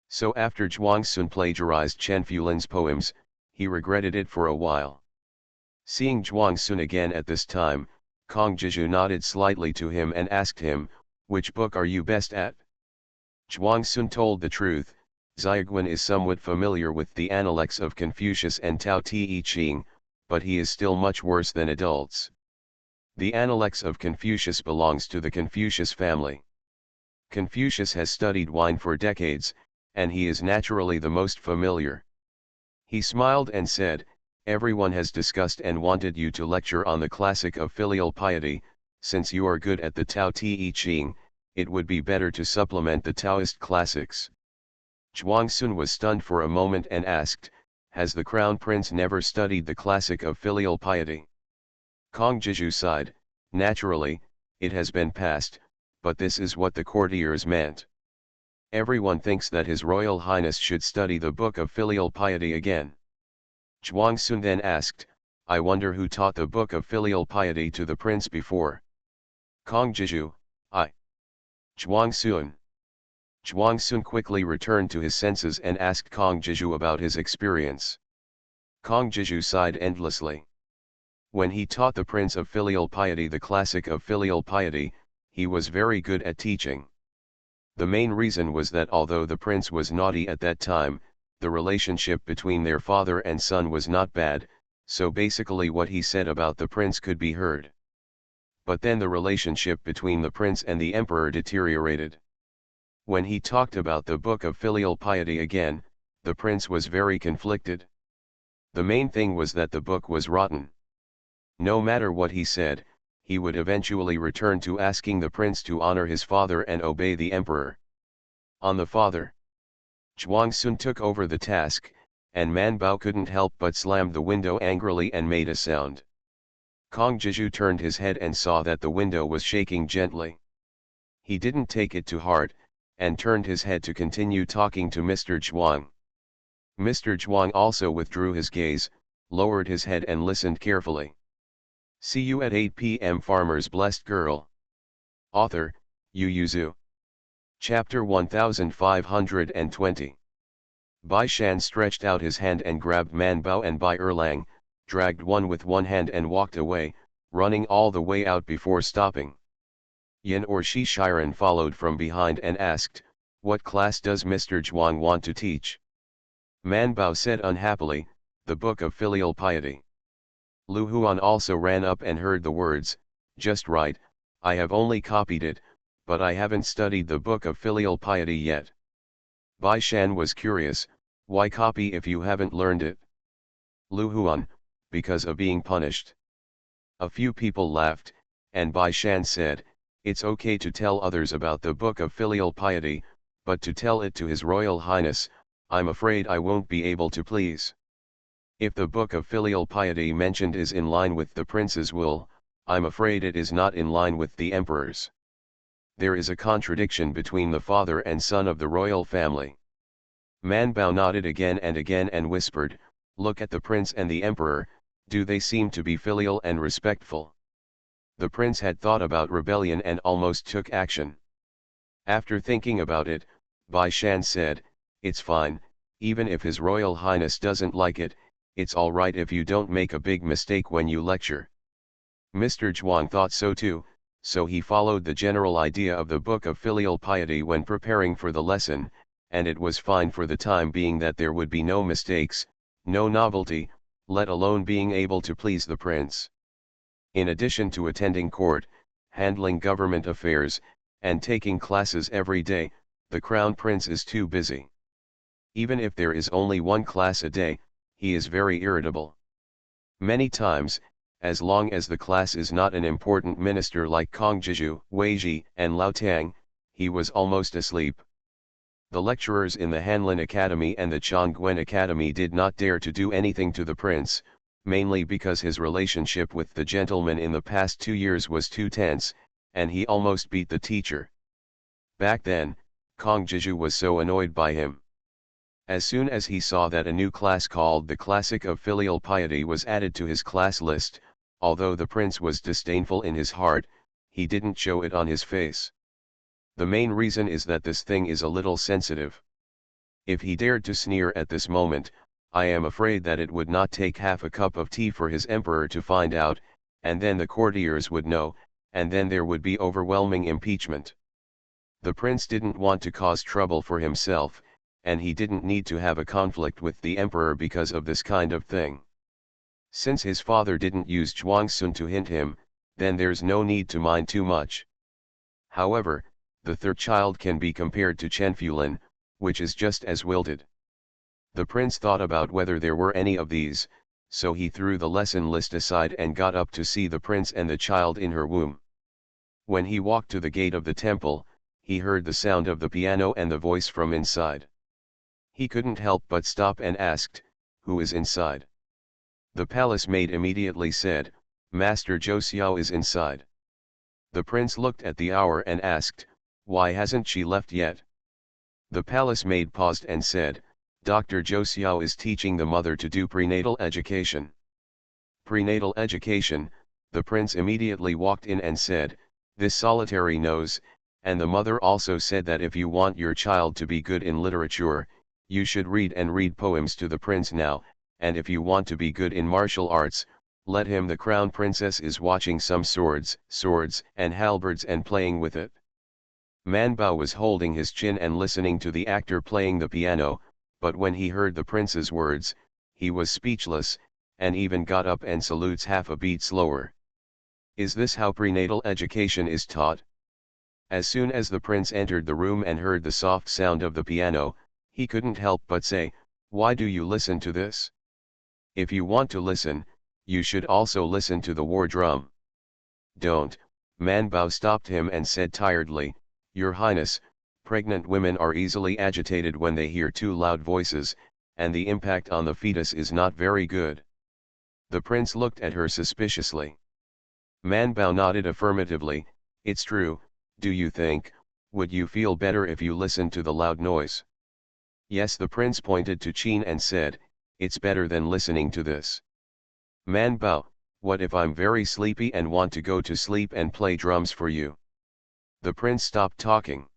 So after Zhuang Sun plagiarized Chen Fulin's poems, he regretted it for a while. Seeing Zhuang Sun again at this time, Kong Jiju nodded slightly to him and asked him, which book are you best at? Zhuang Sun told the truth. Ziyuan is somewhat familiar with the Analects of Confucius and Tao Te Ching, but he is still much worse than adults. The Analects of Confucius belongs to the Confucius family. Confucius has studied wine for decades, and he is naturally the most familiar. He smiled and said, everyone has discussed and wanted you to lecture on the classic of filial piety. Since you are good at the Tao Te Ching, it would be better to supplement the Taoist classics. Zhuang Sun was stunned for a moment and asked, has the Crown Prince never studied the classic of filial piety? Kong Jiju sighed, naturally, it has been passed, but this is what the courtiers meant. Everyone thinks that His Royal Highness should study the book of filial piety again. Zhuang Sun then asked, I wonder who taught the book of filial piety to the prince before? Kong Jiju, I. Zhuang Sun. Zhuang Sun quickly returned to his senses and asked Kong Jiju about his experience. Kong Jiju sighed endlessly. When he taught the prince of filial piety the classic of filial piety, he was very good at teaching. The main reason was that although the prince was naughty at that time, the relationship between their father and son was not bad, so basically what he said about the prince could be heard. But then the relationship between the prince and the emperor deteriorated. When he talked about the book of filial piety again, the prince was very conflicted. The main thing was that the book was rotten. No matter what he said, he would eventually return to asking the prince to honor his father and obey the emperor. On the father, Zhuang Sun took over the task, and Man Bao couldn't help but slammed the window angrily and made a sound. Kong Jiju turned his head and saw that the window was shaking gently. He didn't take it to heart, and turned his head to continue talking to Mr. Zhuang. Mr. Zhuang also withdrew his gaze, lowered his head and listened carefully. See you at 8 p.m. Farmer's Blessed Girl. Author, Yu Yuzu. Chapter 1520. Bai Shan stretched out his hand and grabbed Man Bao and Bai Erlang, dragged one with one hand and walked away, running all the way out before stopping. Yin or Shi Shiren followed from behind and asked, what class does Mr. Zhuang want to teach? Man Bao said unhappily, the book of filial piety. Lu Huan also ran up and heard the words, just right, I have only copied it, but I haven't studied the book of filial piety yet. Bai Shan was curious, why copy if you haven't learned it? Lu Huan, because of being punished. A few people laughed, and Bai Shan said, it's okay to tell others about the book of filial piety, but to tell it to His Royal Highness, I'm afraid I won't be able to please. If the book of filial piety mentioned is in line with the prince's will, I'm afraid it is not in line with the emperor's. There is a contradiction between the father and son of the royal family. Man Bao nodded again and whispered, look at the prince and the emperor, do they seem to be filial and respectful? The prince had thought about rebellion and almost took action. After thinking about it, Bai Shan said, it's fine, even if His Royal Highness doesn't like it, it's alright if you don't make a big mistake when you lecture. Mr. Zhuang thought so too, so he followed the general idea of the Book of Filial Piety when preparing for the lesson, and it was fine for the time being that there would be no mistakes, no novelty, let alone being able to please the prince. In addition to attending court, handling government affairs, and taking classes every day, the crown prince is too busy. Even if there is only one class a day, he is very irritable. Many times, as long as the class is not an important minister like Kong Jiju, Wei Ji, and Lao Tang, he was almost asleep. The lecturers in the Hanlin Academy and the Chongquen Academy did not dare to do anything to the prince, mainly because his relationship with the gentleman in the past 2 years was too tense, and he almost beat the teacher. Back then, Kong Jiju was so annoyed by him. As soon as he saw that a new class called the Classic of Filial Piety was added to his class list, although the prince was disdainful in his heart, he didn't show it on his face. The main reason is that this thing is a little sensitive. If he dared to sneer at this moment, I am afraid that it would not take half a cup of tea for his emperor to find out, and then the courtiers would know, and then there would be overwhelming impeachment. The prince didn't want to cause trouble for himself, and he didn't need to have a conflict with the emperor because of this kind of thing. Since his father didn't use Zhuangsun to hint him, then there's no need to mind too much. However, the third child can be compared to Chen Fulin, which is just as wilted. The prince thought about whether there were any of these, so he threw the lesson list aside and got up to see the prince and the child in her womb. When he walked to the gate of the temple, he heard the sound of the piano and the voice from inside. He couldn't help but stop and asked, "Who is inside?" The palace maid immediately said, "Master Zhou Xiao is inside." The prince looked at the hour and asked, "Why hasn't she left yet?" The palace maid paused and said, "Dr. Zhou Xiao is teaching the mother to do prenatal education." Prenatal education, the prince immediately walked in and said, "This solitary knows," and the mother also said that if you want your child to be good in literature, you should read and read poems to the prince now, and if you want to be good in martial arts, let him. The crown princess is watching some swords, and halberds and playing with it. Man Bao was holding his chin and listening to the actor playing the piano, but when he heard the prince's words, he was speechless, and even got up and salutes half a beat slower. Is this how prenatal education is taught? As soon as the prince entered the room and heard the soft sound of the piano, he couldn't help but say, "Why do you listen to this? If you want to listen, you should also listen to the war drum." "Don't," Man Bao stopped him and said tiredly, "Your Highness, pregnant women are easily agitated when they hear too loud voices, and the impact on the fetus is not very good." The prince looked at her suspiciously. Man Bao nodded affirmatively. "It's true, do you think, would you feel better if you listened to the loud noise?" "Yes." The prince pointed to Qin and said, "It's better than listening to this." "Man Bao, what if I'm very sleepy and want to go to sleep and play drums for you?" The prince stopped talking.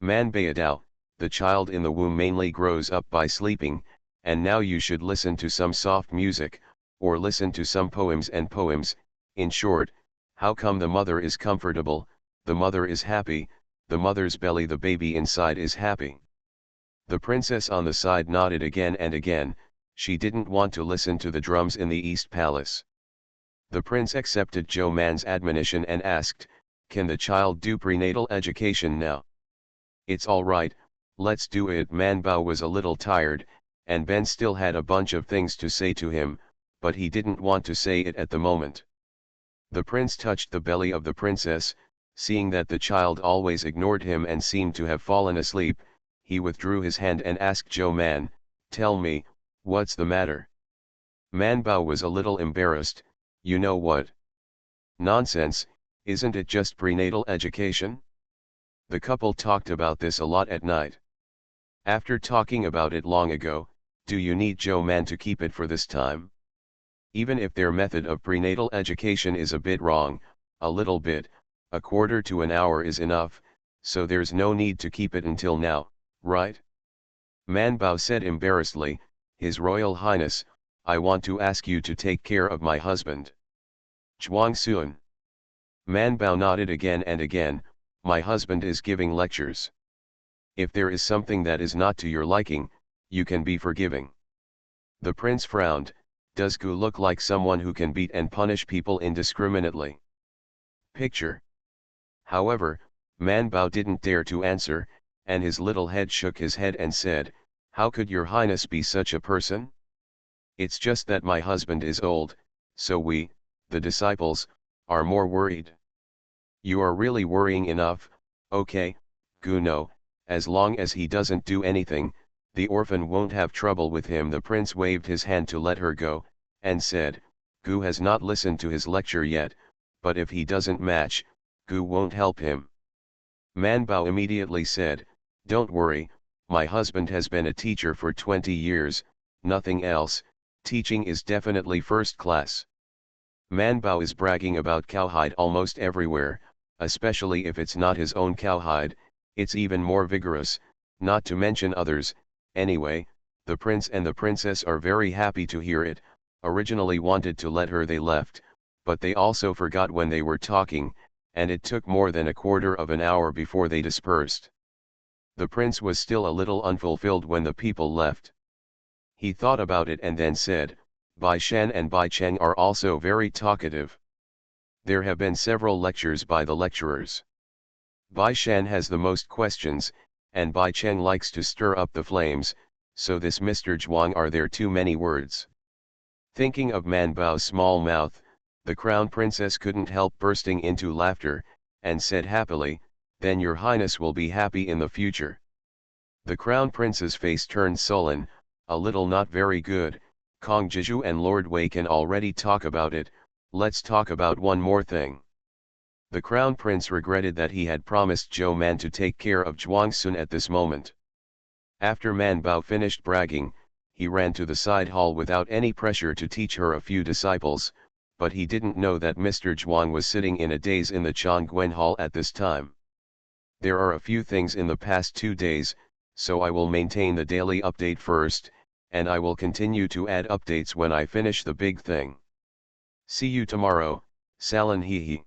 "Man Baodao, the child in the womb mainly grows up by sleeping, and now you should listen to some soft music, or listen to some poems. In short, how come the mother is comfortable, the mother is happy, the mother's belly, the baby inside is happy." The princess on the side nodded again and again. She didn't want to listen to the drums in the East Palace. The prince accepted Zhou Man's admonition and asked, "Can the child do prenatal education now?" "It's all right, let's do it." Man Bao was a little tired, and Ben still had a bunch of things to say to him, but he didn't want to say it at the moment. The prince touched the belly of the princess, seeing that the child always ignored him and seemed to have fallen asleep. He withdrew his hand and asked Zhou Man, "Tell me, what's the matter?" Man Bao was a little embarrassed. "You know what? Nonsense, isn't it just prenatal education?" The couple talked about this a lot at night. After talking about it long ago, do you need Zhou Man to keep it for this time? Even if their method of prenatal education is a bit wrong, a little bit, a quarter to an hour is enough, so there's no need to keep it until now, right? Man Bao said embarrassedly, "His Royal Highness, I want to ask you to take care of my husband. Zhuang Sun. Man Bao nodded again and again, my husband is giving lectures. If there is something that is not to your liking, you can be forgiving. The prince frowned, does Gu look like someone who can beat and punish people indiscriminately? Picture. However, Man Bao didn't dare to answer, and his little head shook his head and said, how could your highness be such a person? It's just that my husband is old, so we, the disciples, are more worried. You are really worrying enough, okay, Gu no, as long as he doesn't do anything, the orphan won't have trouble with him. The prince waved his hand to let her go, and said, Gu has not listened to his lecture yet, but if he doesn't match, Gu won't help him. Man Bao immediately said, don't worry, my husband has been a teacher for 20 years, nothing else, teaching is definitely first class. Man Bao is bragging about cowhide almost everywhere, especially if it's not his own cowhide, it's even more vigorous, not to mention others. Anyway, the prince and the princess are very happy to hear it, originally wanted to let her they left, but they also forgot when they were talking, and it took more than a quarter of an hour before they dispersed. The prince was still a little unfulfilled when the people left. He thought about it and then said, Bai Shan and Bai Cheng are also very talkative. There have been several lectures by the lecturers. Bai Shan has the most questions, and Bai Cheng likes to stir up the flames, so this Mr. Zhuang are there too many words. Thinking of Man Bao's small mouth, the crown princess couldn't help bursting into laughter, and said happily, then your highness will be happy in the future. The crown prince's face turned sullen, a little not very good, Kong Jiju and Lord Wei can already talk about it, let's talk about one more thing. The crown prince regretted that he had promised Zhou Man to take care of Zhuang Sun at this moment. After Man Bao finished bragging, he ran to the side hall without any pressure to teach her a few disciples, but he didn't know that Mr. Zhuang was sitting in a daze in the Changguan hall at this time. There are a few things in the past 2 days, so I will maintain the daily update first, and I will continue to add updates when I finish the big thing. See you tomorrow, Salon Hee Hee.